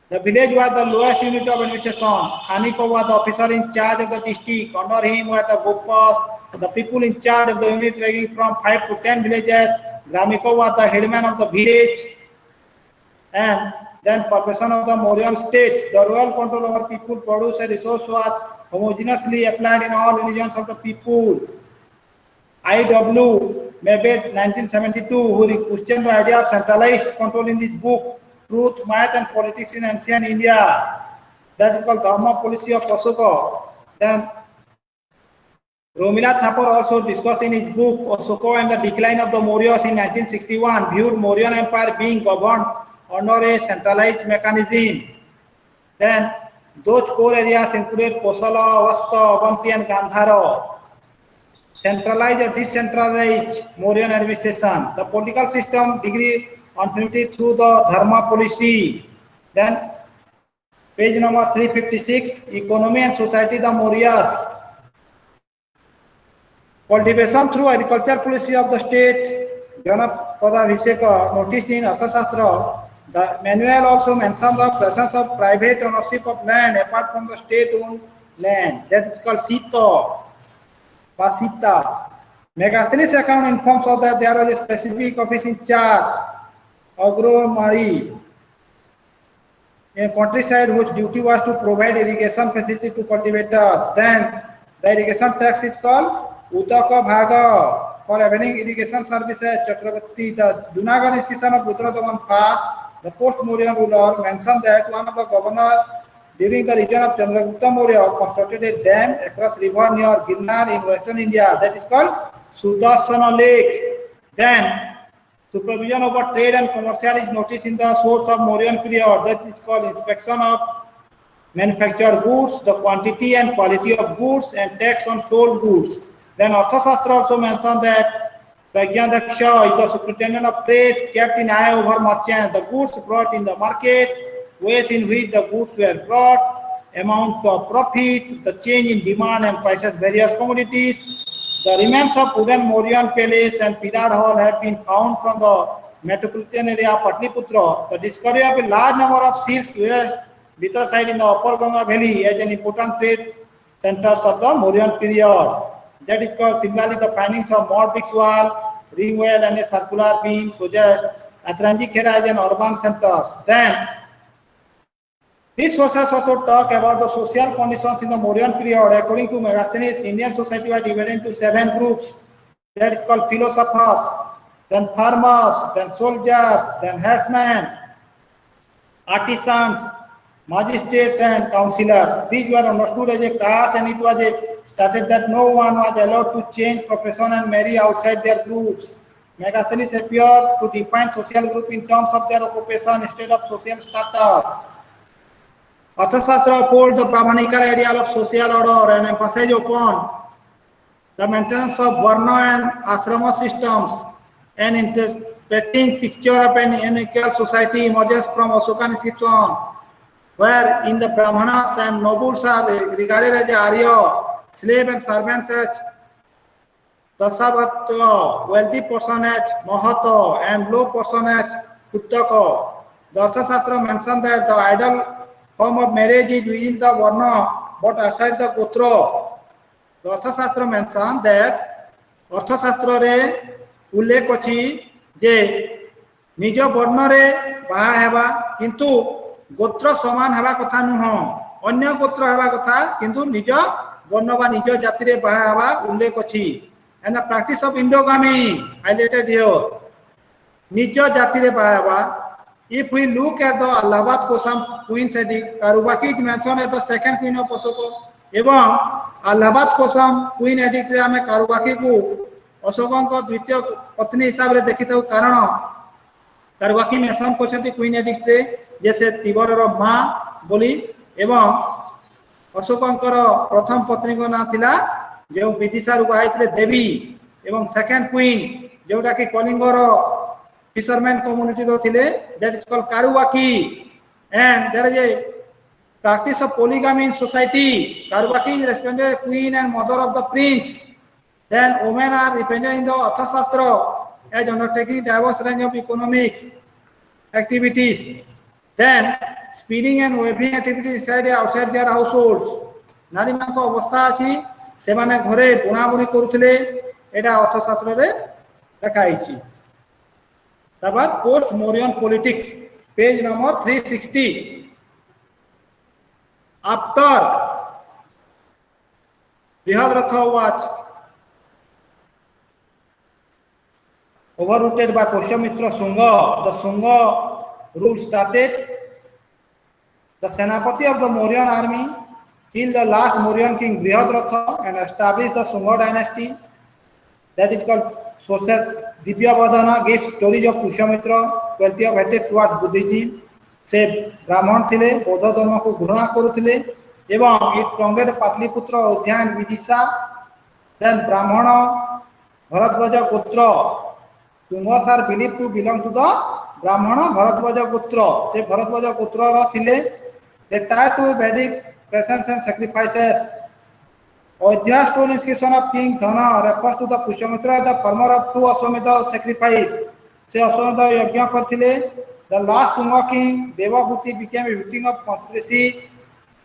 The village was the lowest unit of administration. Sthanika was the officer in charge of the district. Under him were the Gopas, the people in charge of the unit ranging from 5 to 10 villages. Gramika was the headman of the village. And then population of the Mauryan states, the royal control over people, produce and resource was homogeneously applied in all religions of the people. I.W. Mabed, 1972, who questioned the idea of centralized control in this book, Truth, Math and Politics in Ancient India, that is called Dharma Policy of Ashoka. Then Romila Thapar also discussed in his book Ashoka and the Decline of the Mauryas in 1961, viewed Mauryan Empire being governed under a centralized mechanism. Then those core areas included Kosala, Vasta, Avanti and Gandhara. Centralized or decentralized Mauryan administration. The political system degree continuity through the Dharma policy. Then page number 356, economy and society, the Mauryas. Cultivation through agriculture policy of the state, Janapada Visheka noticed in Arthashastra. The manual also mentions the presence of private ownership of land apart from the state-owned land. That is called Sita, Pasita. Megasthenes account informs us that there was a specific office in charge, Agromari, in countryside whose duty was to provide irrigation facility to cultivators. Then the irrigation tax is called Utaka Bhaga for availing irrigation services. Chakravarti, the Junagadh inscription of Rudradaman I, the post-Mauryan ruler, mentioned that one of the governors during the region of Chandragupta Maurya constructed a dam across river near Girnar in western India, that is called Sudarsana Lake. Then supervision over trade and commercial is noticed in the source of Mauryan period, that is called inspection of manufactured goods, the quantity and quality of goods, and tax on sold goods. Then Arthashastra also mentioned that Pragyadaksha is the superintendent of trade, kept in eye over merchants, the goods brought in the market, ways in which the goods were brought, amount of profit, the change in demand and prices of various commodities, The remains of wooden Mauryan palace and Pilar hall have been found from the metropolitan area of Patliputra. The discovery of a large number of seals west Bithar side in the upper Ganga valley as an important trade centers of the Mauryan period. That is called similarly the findings of mud bricks wall, ring well and a circular beam suggest Atranji Khera as an urban centers. Then these sources also talk about the social conditions in the Mauryan period. According to Megasthenes, Indian society was divided into 7 groups. That is called philosophers, then farmers, then soldiers, then herdsmen, artisans, magistrates and councillors. These were understood as a caste and it was stated that no one was allowed to change profession and marry outside their groups. Megasthenes appeared to define social group in terms of their occupation instead of social status. Arthashastra upholds the Brahmanical ideal of social order and emphasizes upon the maintenance of Varna and Ashrama systems. An interesting picture of an unequal society emerges from Ashokan inscription, where in the Brahmanas and nobles are regarded as Arya, slave and servants as Dasabhatya, wealthy person as Mahato, and low person as Kuttaka. The Arthashastra mentions that the ideal form of marriage is within the Varna but outside the Gotra. The Arthashastra mentions that Arthashastra re उल्लेख अछि जे निज वर्ण रे बाहा हेबा किंतु गोत्र समान हेबा कथा नुह अन्य गोत्र हेबा कथा किंतु निज वर्ण बा निज जाति रे बाहा हेबा उल्लेख अछि and the practice of endogamy highlighted here निज जाति रे बाहा हेबा if we look at the Allahabad Kosam Queen's edict Karubaki is mentioned as the second queen of Ashoka एवं Allahabad Kosam Queen edict रे हमें कारुबाकी को अशोकों को द्वितीय पत्नी हिसाब रे देखिते कारण कारुबाकी मेंशन करछथि क्वीन एडिक्ट रे जैसे तिबर रो मां बोली एवं अशोकों प्रथम पत्नी को नाम थिला जे विदिशा रु बाइथिले देवी एवं सेकंड क्वीन जोटा कि कलिंग रो फिशरमैन कम्युनिटी रो थिले that is called Karuvaki and there is a practice of polygamy in society. Karubaki is respected queen and mother of the prince. Then women are represented in the Arthashastra as undertaking diverse range of economic activities. Then spinning and weaving activities inside and outside their households. नारी मान को अवस्था अछि से माने घरे बुना बुनी करूथले एटा अर्थशास्त्र रे देखाई छी तब post Mauryan politics page number 360 after Brihadrata was overrooted by Pushyamitra Shunga, the Shunga rule started. The Senapati of the Mauryan army killed the last Mauryan king Brihadrata and established the Shunga dynasty. That is called sources. Divya Vadana gives stories of Pushyamitra, quality of hatred towards Buddhism. से ब्राह्मण थिले बौद्ध धर्म को घृणा करुथिले एवं it प्रोंगेड Pataliputra उद्यान Vidisha then Brahmin Bharadwaj gotra Shungas are believe to belong to the Brahmin Bharadwaj gotra से भरद्वाज गोत्र र थिले they tire to Vedic presence and sacrifices Ayodhya stone inscription of king Dhan refers to the Pushyamitra the farmer of two Ashvamedha sacrifice से अश्वमेध यज्ञ करथिले. The last Shunga king Devabhuti became a victim of conspiracy.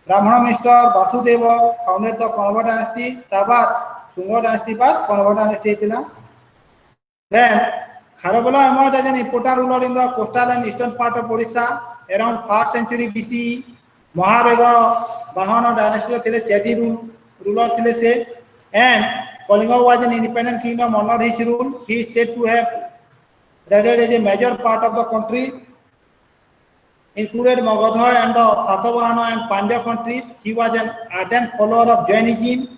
Brahmana minister Vasudeva founded the Kanava dynasty. Tabat Shunga dynasty बाद Kanava dynasty थीला. Then Kharavela emerged as an important ruler in the coastal and eastern part of Odisha around 4th century BCE. Mahavega Bahana dynasty थीले Chedi ruler थीले से and Kalinga was an independent kingdom under his rule. He is said to have raided as a major part of the country. Included Magadha and the Satavahana and Pandya countries. He was an ardent follower of Jainism.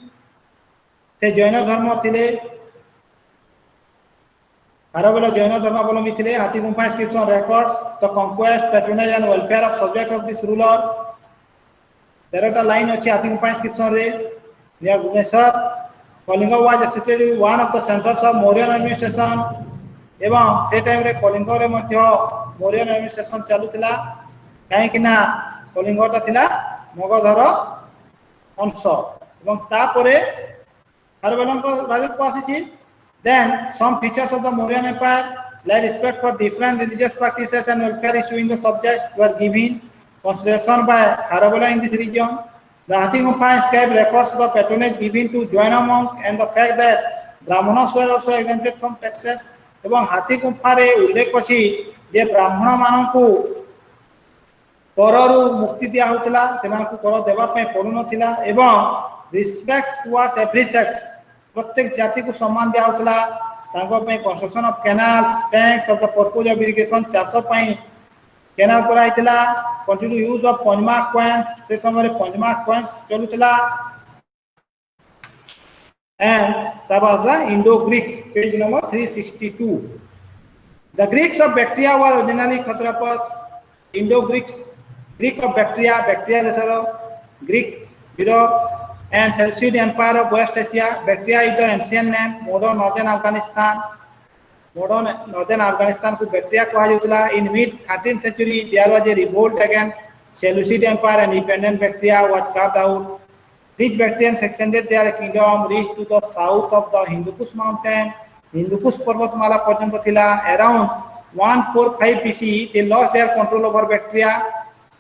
से जैन धर्म थिले Kharavela Jaina धर्म अवलंबी थिले. हाथी Gumpha inscription records the conquest, patronage and welfare of subject of this ruler. तेरटा line अछि Hathi Gumpha inscription रे near Bhubaneswar. Kalinga was situated one of the centers of Mauryan administration. एवं से टाइम रे कलिंग रे मध्य मौर्यन एडमिनिस्ट्रेशन चलुतिला काहे कि ना कलिंगटा थिला मगधर अंश एवं ता परे खारवेलम को राजत्व को आसी। Then some features of the Mauryan Empire, like respect for different religious practices and welfare issue in the subjects, were given consideration by Kharavela in this region. The Hathigumpha inscribed records the patronage given to Jaina monk and the fact that Brahmanas were also exempted from taxes. এবং ହାତୀଗୁମ୍ଫାରେ ଉଲ୍ଲେଖ ଅଛି ଯେ ବ୍ରାହ୍ମଣ ମାନଙ୍କୁ କରରୁ ମୁକ୍ତି ଦିଆ ହେଉଥିଲା, ସେମାନଙ୍କୁ କର ଦେବା ପାଇଁ ପଡୁନଥିଲା ଏବଂ ରିସ୍ପେକ୍ଟ ଟୁୱାର୍ଡସ୍ ଏଭ୍ରି ସେକ୍ସ, ପ୍ରତ୍ୟେକ ଜାତିକୁ ସମ୍ମାନ ଦିଆ ହେଉଥିଲା। ତାଙ୍କ ପାଇଁ construction of canals, tanks of the purpose of irrigation, ଚାଷ ପାଇଁ କେନାଲ କରାଯାଇଥିଲା। Continue use of punch mark coins, ସେ ସମୟରେ ପଞ୍ଜମାର୍କ କଏନ୍ସ ଚଲୁଥିଲା। And that was the Indo-Greeks, page number 362. The Greeks of Bactria were originally Kshatrpas. Indo-Greeks, Greek of Bactria, Bactria lesser, Greek, Europe, and Seleucid Empire of West Asia. Bactria is the ancient name. Modern northern Afghanistan को Bactria कहा जाता है। In mid 13th century, there was a revolt against Seleucid Empire and independent Bactria was carved out. These Bactrians extended their kingdom, reached to the south of the Hindu Kush mountain, Hindu Kush पर्वतमाला पर्यंत थिला। Around 145 BC, they lost their control over Bactria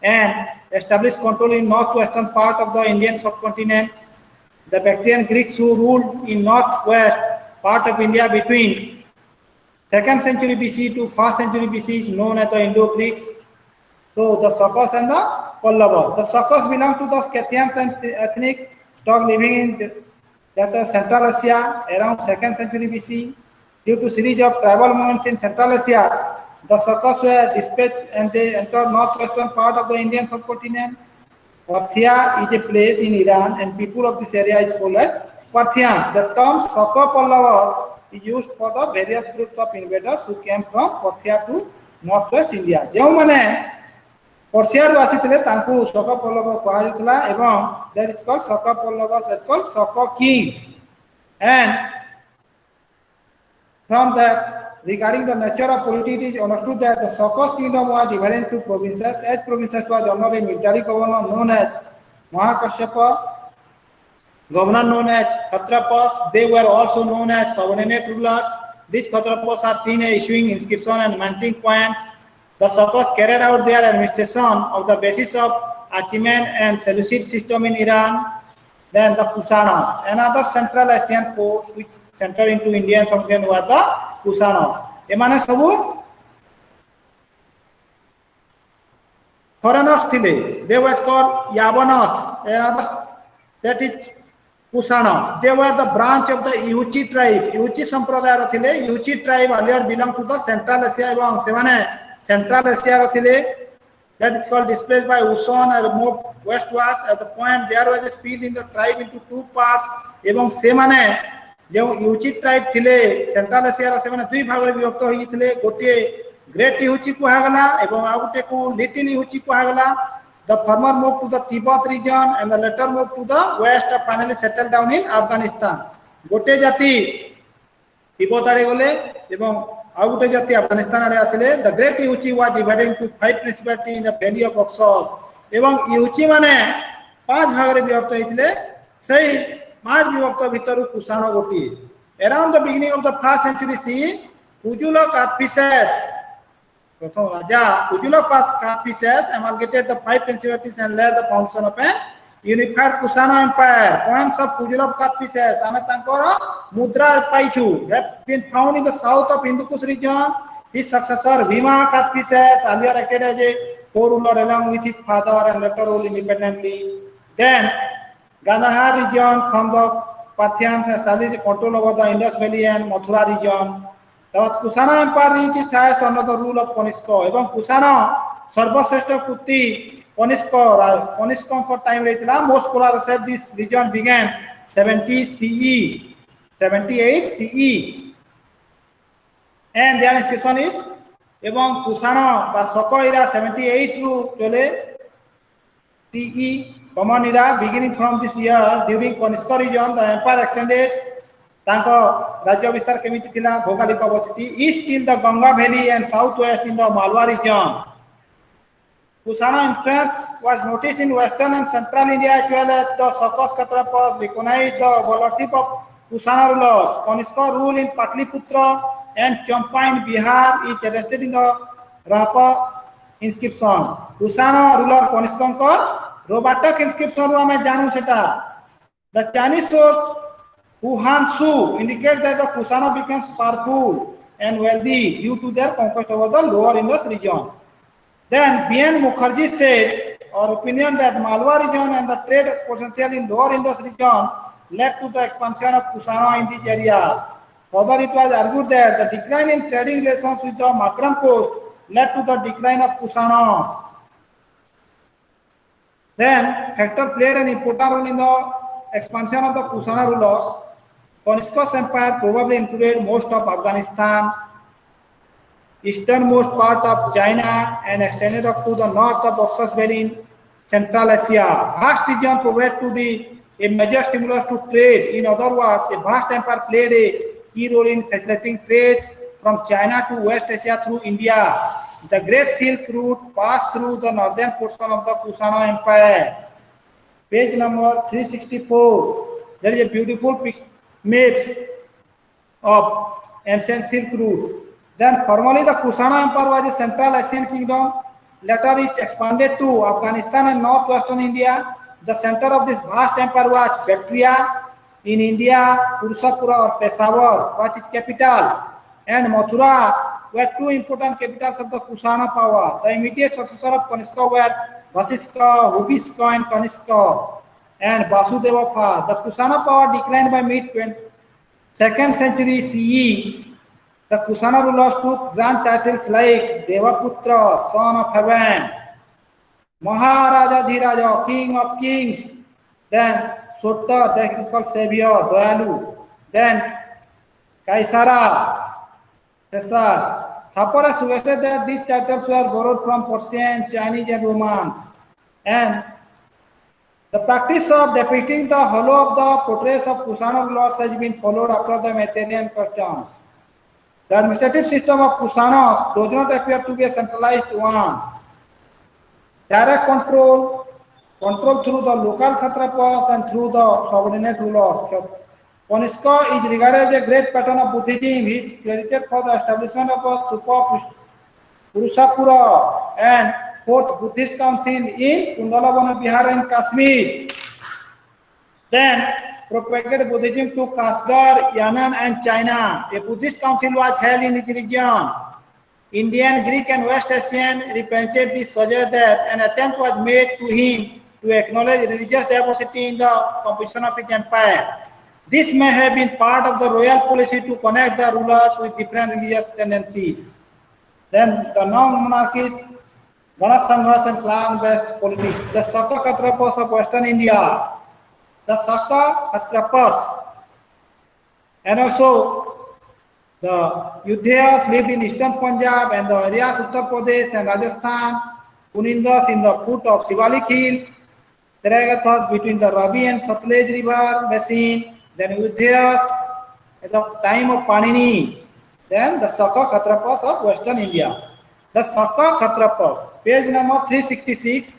and established control in northwestern part of the Indian subcontinent. The Bactrian Greeks who ruled in northwest part of India between 2nd century BC to 1st century BC is known as the Indo-Greeks. So the Sakas and the Pallavas. The Sakas belong to the Scythian ethnic stock living in Central Asia around 2nd century BC. Due to series of tribal movements in Central Asia, the Sakas were dispatched and they entered northwestern part of the Indian subcontinent. Parthia is a place in Iran and people of this area is called as Parthians. The term Saka Pallavas is used for the various groups of invaders who came from Parthia to northwest India. जो पर्सियार आसीथिले तांकू सका पल्लव कहा जातला एवं that is called सका Pallav, is called सका king. And from that regarding the nature of politics, it is understood that the Sakas kingdom was divided into provinces. Each provinces was under a military governor known as Mahakashyapa, governor known as Kshatrapas. They were also known as subordinate rulers. These Kshatrapas are seen as issuing inscription and minting coins. The Sakas carried out their administration of the basis of Achaemenid and Seleucid system in Iran. Then the Kusanas, another Central Asian force which centered into Indian subcontinent was the Kusanas. एमाने सबु foreigners thile. They were called Yavanas, another that is Kusanas. They were the branch of the Yuchi tribe. Yuchi sampradaya thile. Yuchi tribe earlier belonged to the Central Asia एवं सेमाने Central Asia that is called displaced by Uson and moved westwards. At the point there was a split in the tribe into two parts एवं से माने जो यूची tribe थिले central Asia रा से माने दुई भाग रे विभक्त होई थिले। गोटे ग्रेट यूची को हागला एवं आ गोटे को लिटिल यूची को हागला। The former moved to the Tibet region and the later moved to the west and finally settled down in Afghanistan. गोटे जाति तिब्बत आड़े गले एवं आउ गोटे जाति अफगानिस्तान आड़े आसिले। The great Yuezhi was divided into 5 principality in the valley of Oxus एवं यूची माने पांच भाग रे विभक्त होइथिले। सही पांच विभक्त भितर कुषाण गोटी। Around the beginning of the 1st century CE, Kujula Kadphises, प्रथम राजा Kujula Kadphises amalgamated the 5 principalities and laid the foundation of an unified Kushana empire. Coins of Kujula Kadphises ame tankor mudra paichu have been found in the south of Hindu Kush region. His successor Bhima Kadphises earlier acted as a co-ruler along with his father and later ruled independently. Then Gandhar region from the Parthians established control over the Indus Valley and Mathura region. The Kushana empire reached its highest under the rule of Kanishka. एवं Kushana सर्वश्रेष्ठ कुत्ती Kanishka time रहता। Most scholars said this region began 70 CE, 78 CE, and their inscription is एवं Kushana বা Saka era 78 ru चले CE. Common era beginning from this year during Kanishka region the empire extended. तांको राज्य विस्तार केमिति थिला भौगोलिक अवस्थिति east in the Ganga valley and southwest in the Malwa region. Kushana influence was noticed in western and central India as well as the Sakas Kshatrapas recognized the rulership of Kusana rulers. Kanishka rule in Patliputra and Champa in Bihar is attested in the Rapa inscription. Kusana ruler Kanishkankar Robatak inscription ru ame janu seta. The Chinese source Huanshu indicates that the Kusana becomes powerful and wealthy due to their conquest over the lower Indus region. Then B.N. Mukherjee said, our opinion that Malwa region and the trade potential in lower Indus region led to the expansion of Kusana in these areas. Further, it was argued that the decline in trading relations with the Makran coast led to the decline of Kusanas. Then, Hector played an important role in the expansion of the Kusana rulers. Kanishka's empire probably included most of Afghanistan, easternmost part of China, and extended up to the north of Oxus Valley in Central Asia. Vast region provided to be a major stimulus to trade. In other words, a vast empire played a key role in facilitating trade from China to West Asia through India. The Great Silk Route passed through the northern portion of the Kusana Empire. Page number 364. There is a beautiful maps of ancient Silk Route. Then formerly the Kusana Empire was a Central Asian kingdom. Later it expanded to Afghanistan and northwestern India. The center of this vast empire was Bactria in India. Pursapura or Peshawar was its capital, and Mathura were two important capitals of the Kusana power. The immediate successor of Kanishka were Vasishka, Hubishka, and Kanishka, and Vasudevappa. The Kusana power declined by mid-2nd century CE. The Kusana rulers took grand titles like Devaputra, son of heaven, Maharaja Dhiraja, king of kings, then Sutta, that is called savior, Dayalu, then Kaisara, Caesar. Thapara suggested that these titles were borrowed from Persian, Chinese, and Romans. And the practice of depicting the hollow of the portraits of Kusana rulers has been followed after the Mediterranean customs. The administrative system of Kusanas does not appear to be a centralized one. Direct control through the local Khatrapas and through the subordinate rulers. Kanishka is regarded as a great patron of Buddhism. He is credited for the establishment of a Stupa Purusapura and 4th Buddhist Council in Kundalabana, Bihar and Kashmir. Then propagated Buddhism to Kashgar, Yannan and China. A Buddhist council was held in this region. Indian, Greek and West Asian representatives suggest that an attempt was made to him to acknowledge religious diversity in the composition of his empire. This may have been part of the royal policy to connect the rulers with different religious tendencies. Then the non-monarchies, Ganasanghas and clan-based politics. The Saka Khatrapas of Western India. The Saka Khatrapas and also the Yudhyas lived in eastern Punjab and the areas Uttar Pradesh and Rajasthan, Kunindas in the foot of Shivalik hills, Teragathas between the Ravi and Satluj river basin, then Yudhyas at the time of Panini, then the Saka Khatrapas of Western India. The Saka Khatrapas, page number 366.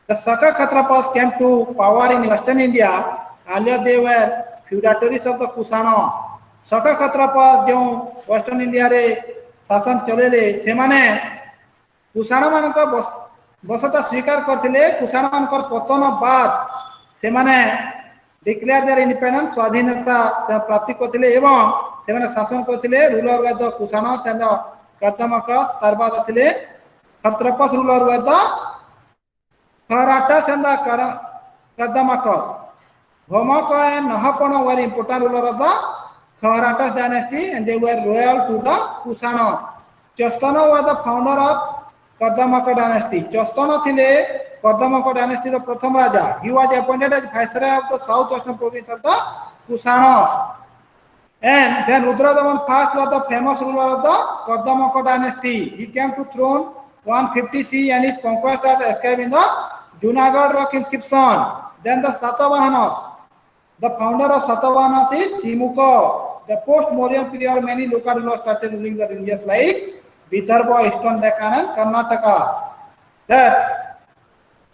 The Saka Khatrapas came to power in Western India. Earlier they were feudatories of the Kusanas. Saka Khatrapas जो Western India रे शासन चलेले सेमाने कुसाना मानक बसता स्वीकार करथिले कुसाना मानक पतन बाद सेमाने डिक्लेयर देयर इंडिपेंडेंस स्वाधीनता से प्राप्ति करथिले एवं सेमाने शासन करथिले ruler were the Kushanas and Kardamakas तरबाद आसिले Khatrapas ruler were the Kharatas and the Kadamakas. Bhamaka and Nahapana were important rulers of the Kharatas dynasty and they were loyal to the Kusanas. Chastana was the founder of Kadamaka dynasty. Chastana thile Kadamaka dynasty the Pratham Raja. He was appointed as viceroy of the southwestern province of the Kusanas. And then Rudradaman first was the famous ruler of the Kadamaka dynasty. He came to throne 150 CE and his conquest had escaped in the Junagadh rock inscription. Then the Satavahanas. The founder of Satavahanas is Simuka. The post-Mauryan period, many local rulers started ruling the regions like Vidarbha, Eastern Deccan and Karnataka. That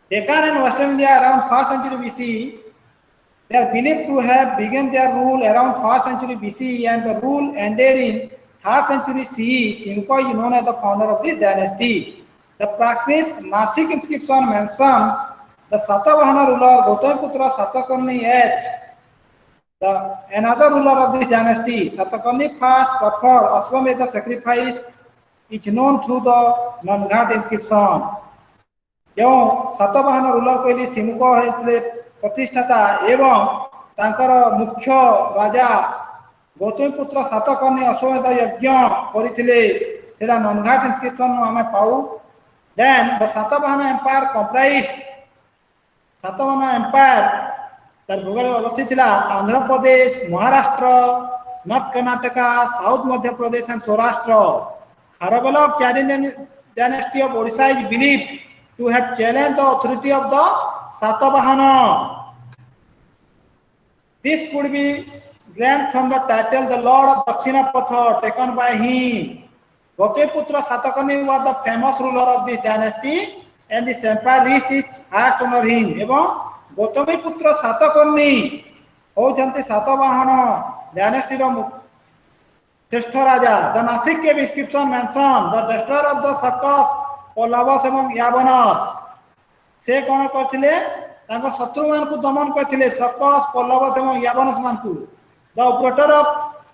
Deccan and Western India around 1st century BC, They are believed to have begun their rule around 4th century BCE and the rule ended in 3rd century CE. Simco is known as the founder of this dynasty. The Prakrit Nasik inscription mentions the Satavahana ruler Gautamiputra Satakarni H. Another ruler of this dynasty, Satakarni first performed Ashwamedha sacrifice is known through the Nandghat inscription. ଯେଉଁ Satavahana ruler କହିଲି ସିମୁକ ହୋଇଥିଲେ ପ୍ରତିଷ୍ଠାତା ଏବଂ ତାଙ୍କର ମୁଖ୍ୟ ରାଜା ଗୌତମୀପୁତ୍ର ସାତକର୍ଣ୍ଣି ଅଶ୍ୱମେଧ ଯଜ୍ଞ କରିଥିଲେ ସେଟା ନନ୍ଘାଟ ଇନସ୍କ୍ରିପସନ ଆମେ ପାଉ। ଦେନ୍ ଦ ସାତବାହନ ଏମ୍ପାୟାର କମ୍ପ୍ରାଇଜ୍ଡ ସାତବାହନ ଏମ୍ପାୟାର ତାର ଭୂଗୋଳ ଅବସ୍ଥିତ ଥିଲା Andhra Pradesh, Maharashtra, north Karnataka, south Madhya Pradesh and Saurashtra. Arrival of Chaldean dynasty of Odisha is believed to have challenged the authority of the Satavahana. This could be granted from the title the Lord of Dakshinapatha taken by him. Gautamiputra Satakarni was the famous ruler of this dynasty and this empire reached its highest honor him. ଏବଂ Gautamiputra Satakarni होउछन्ति Satavahana dynasty ର श्रेष्ठ राजा। The Nasik cave inscription mention the destroyer of the Sakas, Pallavas ଏବଂ यावनस। से कोन करथिले तांको शत्रु मानकु दमन करथिले सकस, पल्लवस ଏବଂ यावनस मानकु। The operator of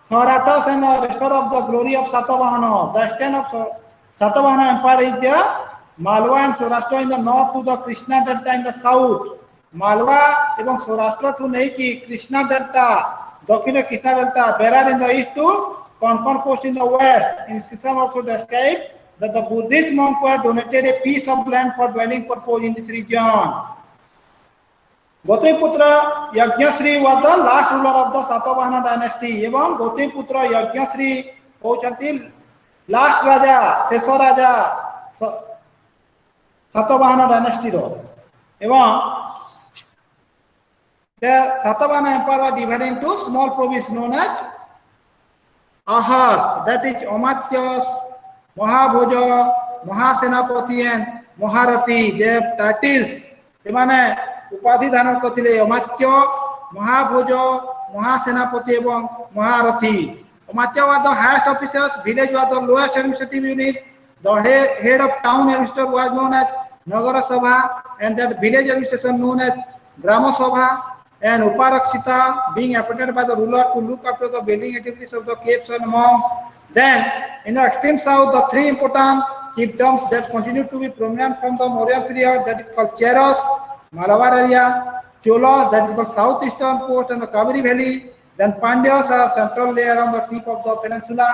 Kharatas and the restorer of the glory of Satavahana. The extent of Satavahana empire is there. Malwa and Saurashtra in the north to the Krishna delta in the south. Malwa এবং Saurashtra to নেকি Krishna delta, দক্ষিণে Krishna delta, Berar in the east to Konkan coast in the west. Inscription also describe that the Buddhist monks were donated a piece of land for dwelling purpose in this region. Gautamiputra Yajnasri was the last ruler of the Satavahana dynasty. ଏବଂ Gautamiputra Yajnasri होउछन्ति last राजा, शेष राजा Satavahana dynasty रो। ଏବଂ the Satavahana empire was divided into small provinces known as Ahas, that is Amatyas, Mahabhoja, Mahasenapati and Maharathi. They have titles. ସେମାନେ ଉପାଧି ଧାରଣ କରିଥିଲେ ଅମାତ୍ୟ, ମହାଭୋଜ, ମହାସେନାପତି ଏବଂ ମହାରଥୀ। ଅମାତ୍ୟ was the highest officers, village was the lowest administrative unit, the head of town administration was known as Nagara Sabha and that village administration known as Grama Sabha, and Uparakshita being appointed by the ruler to look after the building activities of the caves and monks. Then in the extreme south, the three important chiefdoms that continue to be prominent from the Maurya period, that is called Cheras, Malabar area, Chola, that is called southeastern coast and the Kaveri valley, then Pandyas are central layer on the tip of the peninsula.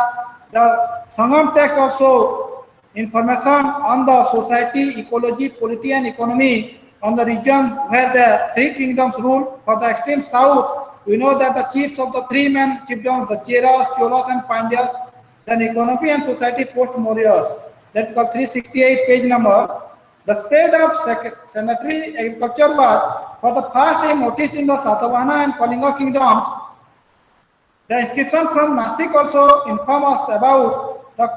The Sangam text also information on the society, ecology, polity and economy on the region where the three kingdoms rule. For the extreme south, we know that the chiefs of the three main chiefdoms, the Cheras, Cholas and Pandyas, then economy and society post-Mauryas. That's called 368 page number. The spread of sanitary agriculture was for the first time noticed in the Satavahana and Kalinga kingdoms. The inscription from Nasik also inform us about the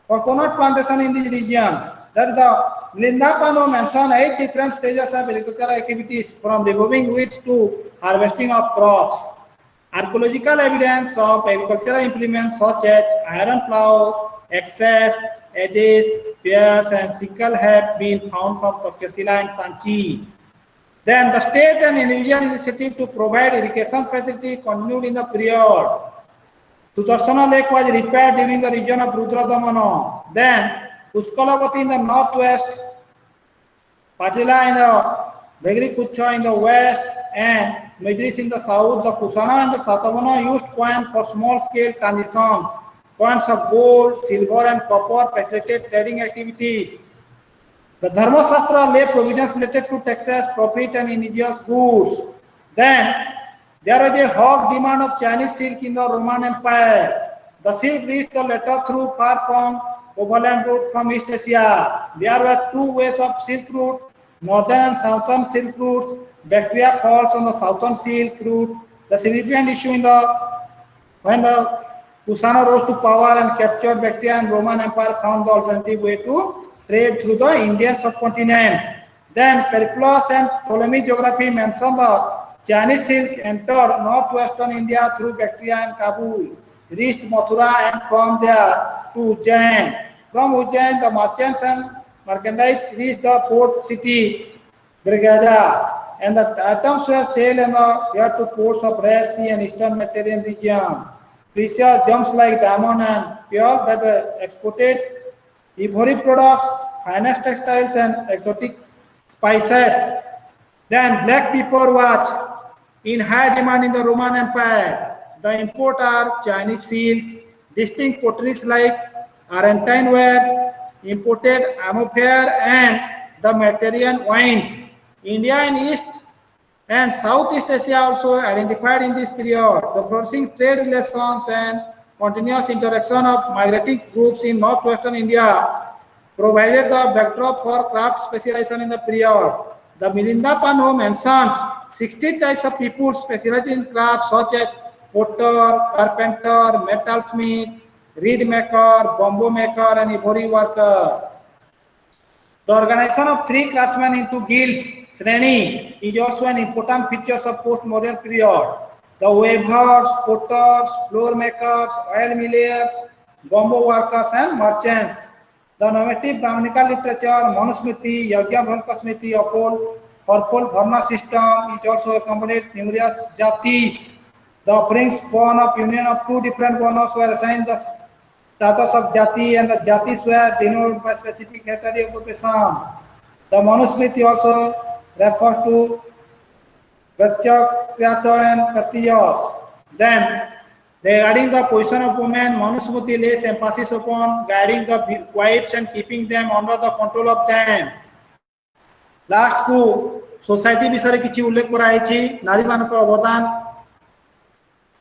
coconut plantation in these regions. That the Lindapano mentioned 8 different stages of agricultural activities from removing weeds to harvesting of crops. Archaeological evidence of agricultural implements such as iron plows, axes, adze, spears and sickle have been found from Tokesila and Sanchi. Then the state and individual initiative to provide irrigation facility continued in the period. Sudarshana Lake was repaired during the region of Rudradamana. Then Puskalavati in the northwest, Patila in the Begri Kucha in the west, and Madras in the south. The Kusana and the Satavahana used coin for small scale transactions. Coins of gold, silver, and copper facilitate trading activities. The Dharma Shastra lay provisions related to taxes, profit, and indigenous goods. Then there was a hawk demand of Chinese silk in the Roman Empire. The silk reached the latter through far-flung overland route from East Asia. There were two ways of silk route, northern and southern silk routes. Bactria falls on the southern silk route. The significant issue when the Kusana rose to power and captured Bactria and Roman Empire found the alternative way to trade through the Indian subcontinent. Then Pericles and Ptolemy geography mention the Chinese silk entered northwestern India through Bactria and Kabul, reached Mathura and from there to Ujjain. From Ujjain, the merchants and merchandise reached the port city, Brigada, and the items were sailed and here to ports of Red Sea and Eastern Mediterranean region. Precious gems like diamond and pearls that were exported, ivory products, finest textiles and exotic spices. Then black pepper was in high demand in the Roman Empire. The import are Chinese silk, distinct potteries like Argentine wares, imported amphore and the Mediterranean wines. India and East and Southeast Asia also identified in this period. The flourishing trade relations and continuous interaction of migrating groups in northwestern India provided the backdrop for craft specialization in the period. The Milinda Panho mentions 60 types of people specializing in crafts such as potter, carpenter, metalsmith, reed maker, bamboo maker, and ivory worker. The organization of three craftsmen into guilds, Sreni, is also an important feature of post-modern period. The weavers, potters, floor makers, oil millers, bamboo workers, and merchants. The normative Brahmanical literature, Manusmriti, Yajnavalkya Smriti, Purple Varna system is also accompanied numerous jatis. The offerings born of union of two different varnas were assigned the status of jati, and the jatis were denoted by specific hereditary occupation. The Manusmriti also refers to Pratyak, Kriyata, and Pratiyas. Then, regarding the position of women, Manusmriti lays emphasis upon guiding the wives and keeping them under the control of them. Last को society विषय किछि उल्लेख कराइछि नारी मानक अवदान.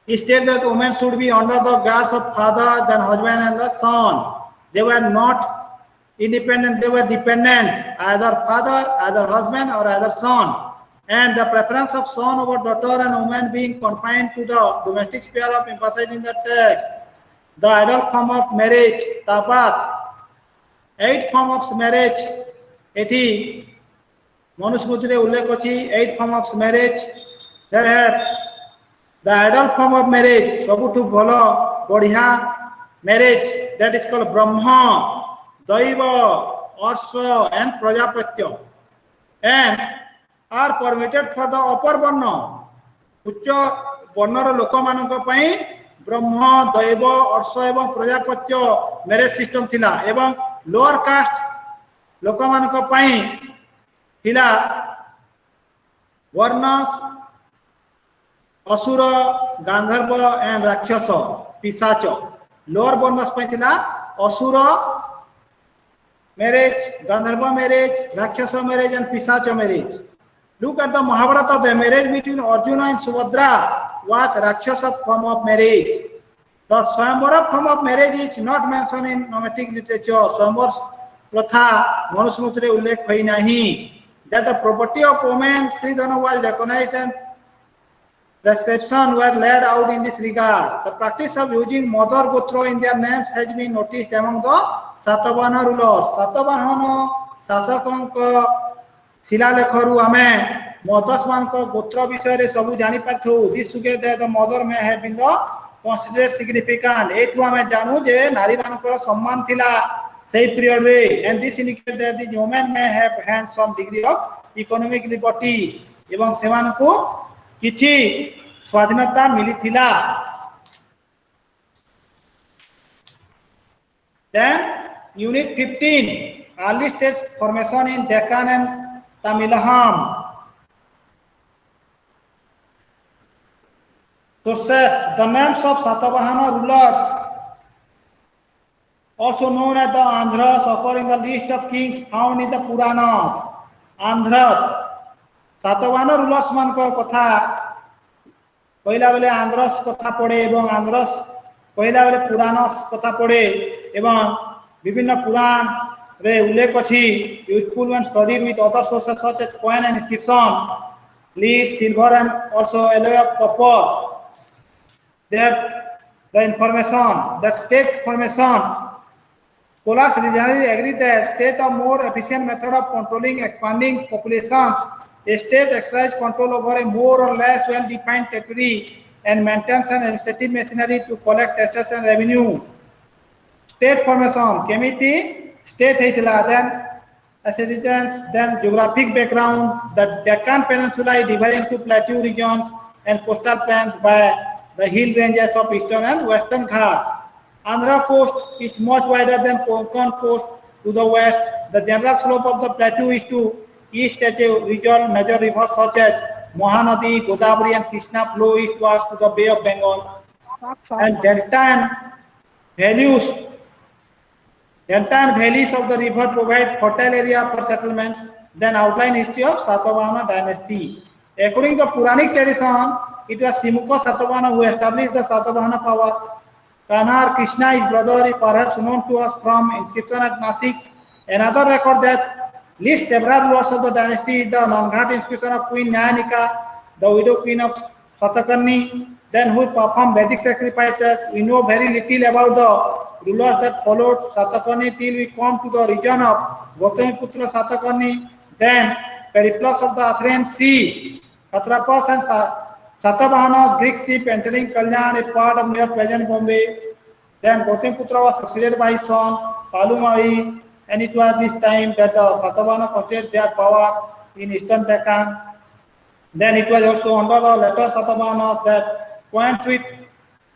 He stated that women should be under the guards of father, then husband and the son. They were not independent, they were dependent, either father, either husband or either son. And the preference of son over daughter and woman being confined to the domestic sphere of emphasized in the text. The adult form of marriage, tapat, 8 forms of marriage, eti Manusmriti उल्लेख अछि 8 forms of marriage. There have the adult form of marriage, सबुठु भलो बढ़िया marriage, that is called Brahma, Daiva, Arsa and Prajapatya, and are permitted for the upper varna. उच्च वर्णर लोक मानक पई ब्रह्म, दैव, अर्ष एवं प्रजापत्य मैरेज सिस्टम थिला एवं लोअर कास्ट लोक मानक पई थिला वर्ण असुर, गांधर्व एंड राक्षस, पिशाच. लोअर वर्णस पई थिला असुर मैरेज, गांधर्व मैरेज, राक्षस मैरेज एंड पिशाच marriage. Look at the Mahabharata. The marriage between Arjuna and Subhadra was Rakshasa form of marriage. The Swayamvara form of marriage is not mentioned in nomadic literature. Swayamvara pratha Manusmriti ullekh hoy nahi. That the property of women, Stridhana, was recognized and prescription were laid out in this regard. The practice of using mother gotra in their names has been noticed among the Satavahana rulers. Satavahana शासकों शिलालेखरु आमे मदर्समान को गोत्र विषय रे सब जानि पाथु. This together the mother may have been the considered significant. एठु आमे जानू जे नारी मानकर सम्मान थिला सेही पीरियड रे, and this indicate that the women may have had some degree of economic liberty एवं सेमान को किछि स्वाधीनता मिली थिला. Then unit 15 early stage formation in Deccan and Tamilaham. Sources: the names of Satavahana rulers, also known as the Andhras, occur in the list of kings found in the Puranas. Andhras, Satavahana rulers मान को कथा पहिला बेले आंध्रस कथा पड़े एवं आंध्रस पहिला बेले पुराणस कथा पड़े एवं विभिन्न पुराण रे उल्लेख अछि. Useful when studied with other sources such as coin and inscription, lead, silver and also alloy of copper. They have the information that state formation. Scholars generally agree that state a more efficient method of controlling expanding populations A state exercises control over a more or less well-defined territory and maintains an administrative machinery to collect taxes and revenue. State formation, Kemiti, state Hitila, then ascendance, then geographic background. The Deccan Peninsula is divided into plateau regions and coastal plains by the hill ranges of eastern and western Ghats. Andhra coast is much wider than Konkan coast to the west. The general slope of the plateau is to east as a regional major rivers such as Mahanadi, Godavari and Krishna flow eastwards to the Bay of Bengal. And delta and valleys of the river provide fertile area for settlements. Then outline history of Satavahana dynasty. According to the Puranic tradition, it was Simuka Satavahana who established the Satavahana power. Kanhar Krishna, his brother, is perhaps known to us from inscription at Nasik. Another record that lists several rulers of the dynasty is the Nanghat inscription of Queen Nyanika, the widow queen of Satakarni, then who performed Vedic sacrifices. We know very little about the rulers that followed Satakarni till we come to the region of Gautamiputra Satakarni, then Periplus of the Athenian Sea, Khatrapas and Satavahana's Greek ship entering Kalyan, a part of near present Bombay. Then Gautamiputra was succeeded by his son Palumavi, and it was this time that the Satavahana concentrated their power in eastern Deccan. Then it was also under the later Satavahanas that points with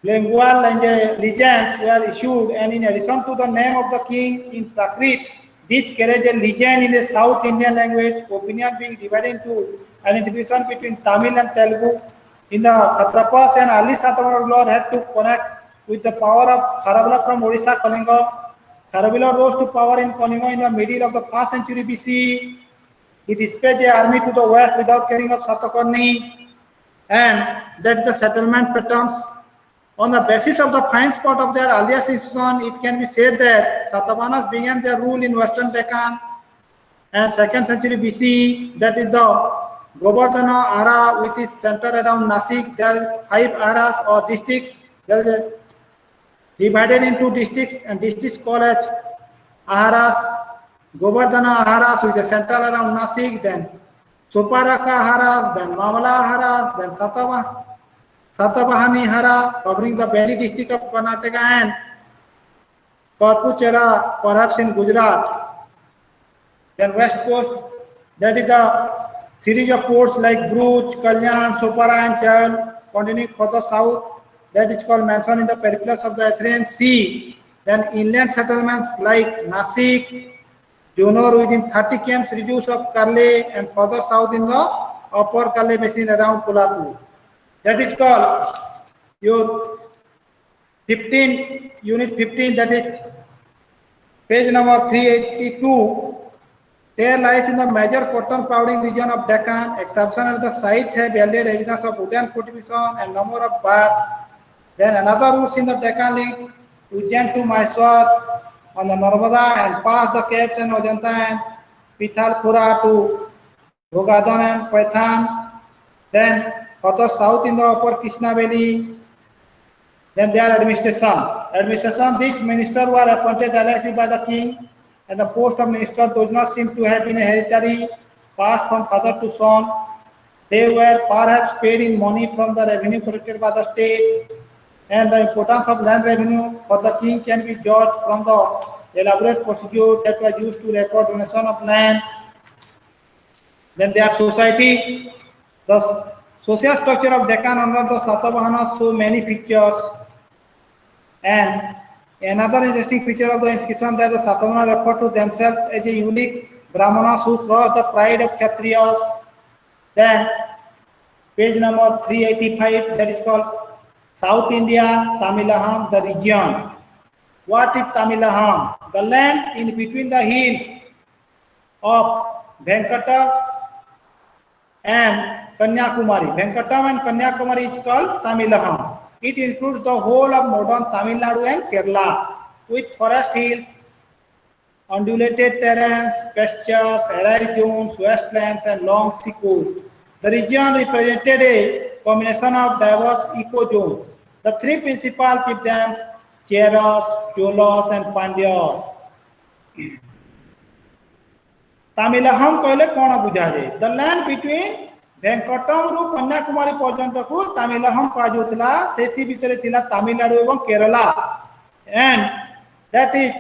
lingual legends were issued, and in addition to the name of the king in Prakrit, this carries a legend in the South Indian language, opinion being divided into identification between Tamil and Telugu. In the Khatrapas and early Satavahana ruler had to connect with the power of Kharavela from Odisha, Kalinga. Kharavela rose to power in Kalinga in the middle of the 1st century BC. He dispatched an army to the west without caring of Satakarni, and that the settlement patterns. On the basis of the fine spot of their earliest institution, it can be said that Satavahanas began their rule in western Deccan and 2nd century BC. That is the Govardhana Ara, which is centered around Nasik. There are 5 aras or districts. There is a divided into districts, and districts called as Aharas. Govardhana Aharas, which is centered around Nasik. Then Soparaka Aharas, then Mamala Aharas, then Satavahani Hara, covering the Beli district of Karnataka, and Korpuchera, perhaps in Gujarat. Then west coast, that is the series of ports like Bhuj, Kalyan, Sopara and Chal. Continuing further south, that is called mentioned in the Periplus of the Athenian Sea. Then inland settlements like Nasik, Jonor within 30 km reduce of Karle, and further south in the upper Karle basin around Kolhapur. That is called your 15, unit 15, that is page number 382. There lies in the major cotton powdering region of Deccan. Exception at the site have valued evidence of wooden fortification and number of birds. Then another routes in the Deccan linked Ujjain to Mysore on the Narmada and past the caves and Ajanta and Pithalpura to Bhogadan and Paithan. Then further south in the upper Krishna Valley. Then their administration, these ministers were appointed directly by the king, and the post of minister does not seem to have been hereditary, passed from father to son. They were perhaps paid in money from the revenue collected by the state, and the importance of land revenue for the king can be judged from the elaborate procedure that was used to record donation of land. Then their society, the social structure of Deccan under the Satavahanas show many features, and another interesting feature of the inscription that the Satavahana refer to themselves as a unique Brahmanas who crossed the pride of Kshatriyas. Then page number 385, that is called South India, Tamilaham, the region. What is Tamilaham? The land in between the hills of Venkata and Kanyakumari. Venkatam and Kanyakumari is called Tamilaham. It includes the whole of modern Tamil Nadu and Kerala, with forest hills, undulated terrains, pastures, arid zones, wastelands, and long sea coast. The region represented a combination of diverse ecozones. The 3 principal chiefdoms, Cheras, Cholas, and Pandyas. तामिलहम कहले कौन बुझा जाए the land between वेंकटम रु कन्याकुमारी पर्यंत को तामिलहम कहा जाउतला सेथि भितरे थिला तमिलनाडु एवं Kerala and that is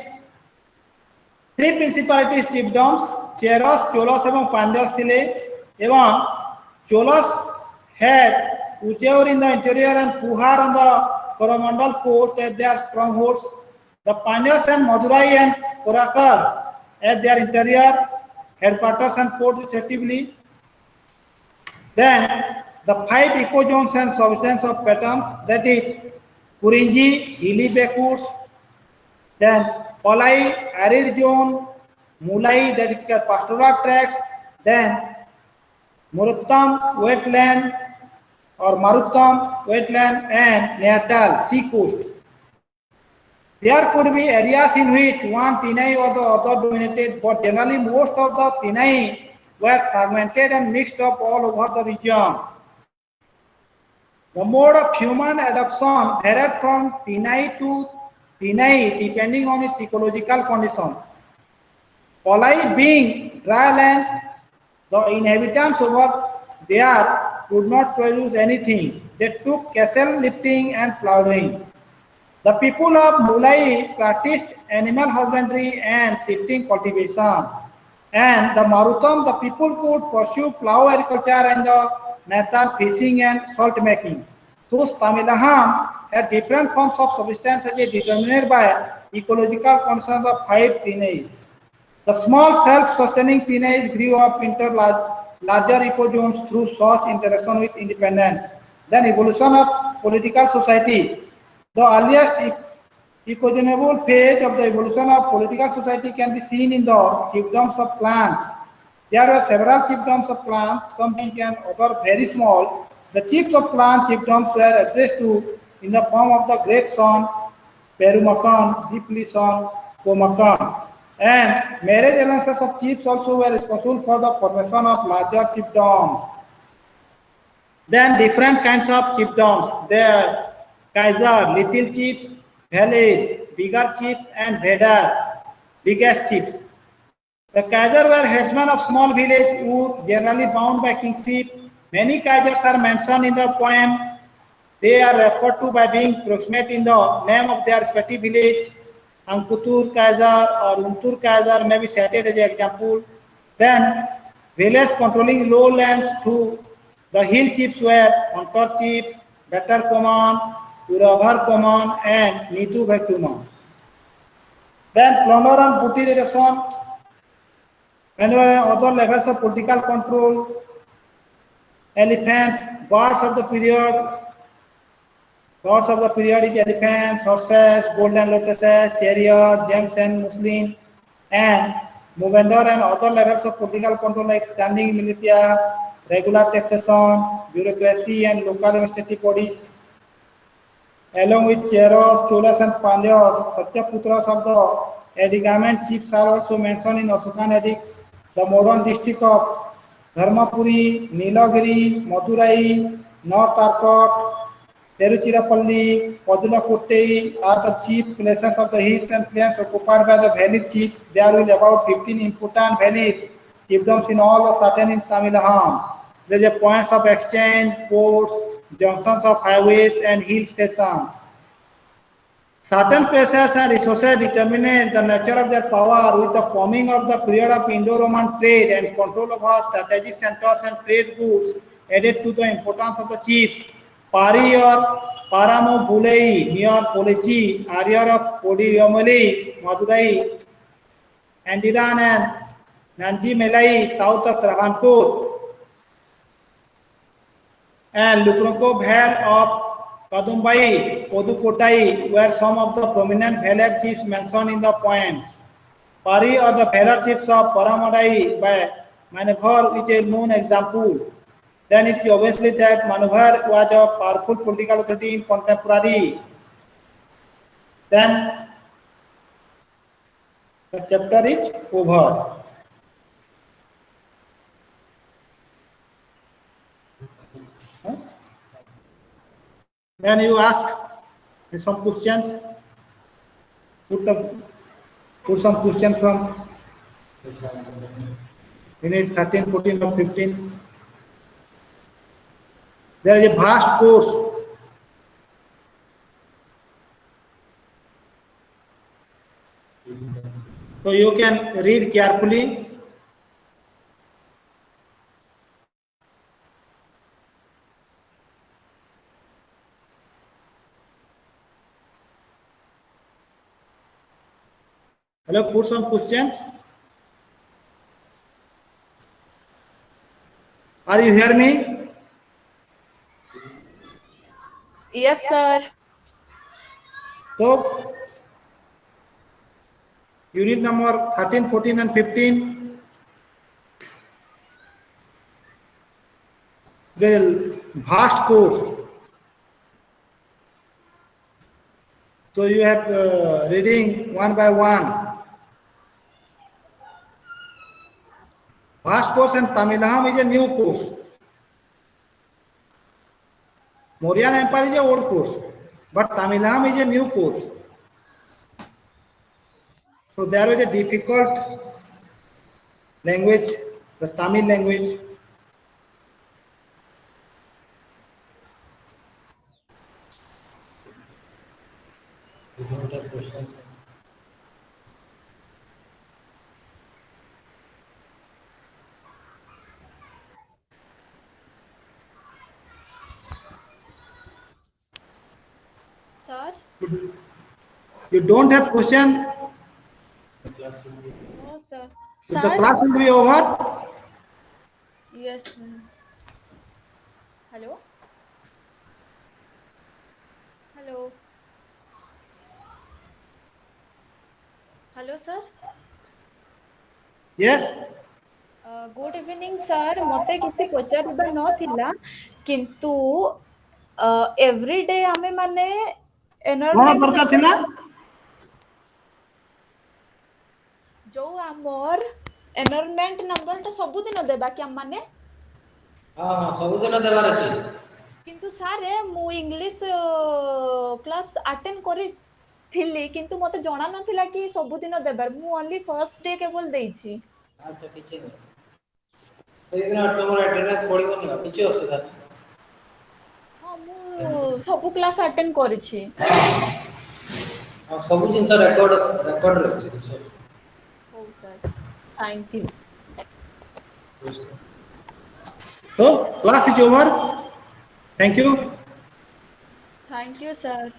three principalities chiefdoms Cheras Cholas एवं पांड्यस थिले एवं चोलस had Ujjaur in the interior and Puhar on the Coromandel coast as their strongholds. The Pandyas and Madurai and Korakar as their interior headquarters and ports respectively. Then the five ecozones and substance of patterns, that is Purinji, hilly backwoods, then Palai, arid zone, Mulai, that is pastoral tracts, then Muruttam, wetland, or Maruttam, wetland, and Natal, sea coast. There could be areas in which one Tinai or the other dominated, but generally most of the Tinai were fragmented and mixed up all over the region. The mode of human adoption varied from Tinai to Tinai depending on its ecological conditions. Palai being dry land, the inhabitants over there could not produce anything. They took castle lifting and plowing. The people of Mulai practiced animal husbandry and shifting cultivation. And the Marutam, the people could pursue plow agriculture and the Natal fishing and salt making. Thus, Tamilaham had different forms of subsistence determined by ecological concerns of five Tinais. The small self-sustaining Tinais grew up into larger ecozones through such interaction with independence. Then evolution of political society. The earliest ecozonable phase of the evolution of political society can be seen in the chiefdoms of clans. There were several chiefdoms of clans, some big and other very small. The chiefs of clan chiefdoms were addressed to in the form of the great son, Perumakan, Jipli son, Komakan. And marriage alliances of chiefs also were responsible for the formation of larger chiefdoms. Then different kinds of chiefdoms. There are Kaiser, little chiefs, Valid, bigger chiefs, and Vedar, biggest chiefs. The Kaiser were headsmen of small village who generally bound by kingship. Many Kaisers are mentioned in the poem. They are referred to by being proximate in the name of their respective village. Ankutur Kaiser or Untur Kaiser may be cited as an example. Then villages controlling lowlands too. The hill chiefs were Antar chiefs, Better Command, Uravar Command, and Nitu Bhaktuman. Then plunder and booty reduction, and other levels of political control, elephants, birds of the period. Gods of the period is elephants, horses, golden lotuses, chariot, gems and muslin, and movender and other levels of political control like standing militia, regular taxation, bureaucracy, and local administrative bodies. Along with Cheros, Cholas, and Pandyas, Satyaputras of the Edigamant chiefs are also mentioned in Ashokan edicts. The modern district of Dharmapuri, Nilagiri, Madurai, North Arcot, Tiruchirappalli, Padulakotte are the chief places of the hills and plains occupied by the Valid chiefs. There will about 15 important Valid chiefdoms in all the certain in Tamilaham. There are points of exchange, ports, junctions of highways, and hill stations. Certain places and resources determine the nature of their power with the forming of the period of Indo-Roman trade and control of our strategic centers and trade routes added to the importance of the chiefs. Pari or Paramo Bulei near Polechi, area of Podiyamali, Madurai, Andiran and Nanji Melai, south of Travancore, and Lukronko Bhel of Kadumbai, Pudukkottai were some of the prominent Bhelar chiefs mentioned in the poems. Pari or the Bhelar chiefs of Paramadai by Manohar is a known example. Then it is obviously that Manohar was a powerful political authority in contemporary. Then the chapter is over. Then you ask some questions. Put some question from Unit 13, 14 or 15. There is a vast course. So you can read carefully. Hello, put some questions. Are you hear me? Yes, sir. So, unit number 13, 14 and 15. The vast course. So you have reading one by one. Vast course and Tamilaham is a new course. Mauryan Empire is a old course, but Tamilaham is a new course. So there is a difficult language, the Tamil language. Sir? You don't have question. No, sir. If the Sir? class will be over. Yes, sir. Hello? Hello? Hello, sir? Yes. Good evening, sir. मते किसी पचारिबा नथिला किंतु everyday आमे माने कौन environment दरकार थिला? जो आमर एनवायरनमेंट नंबर तो सब दिन देबा कि हम माने हां सब दिन देबार अछि किंतु सारे मु इंग्लिश क्लास अटेंड करी थिली किंतु मते जणा नथिला कि सब दिन देबार मु ओनली फर्स्ट डे केवल देइछि अच्छा किछि नै तो इतना तमर अटेंडेंस पडिबो नै किछि असुविधा नै हां मु सब क्लास अटेंड करिछि हां सब दिन सर रेकॉर्ड रहछि हो sir thank you So class is over. Thank you. Thank you sir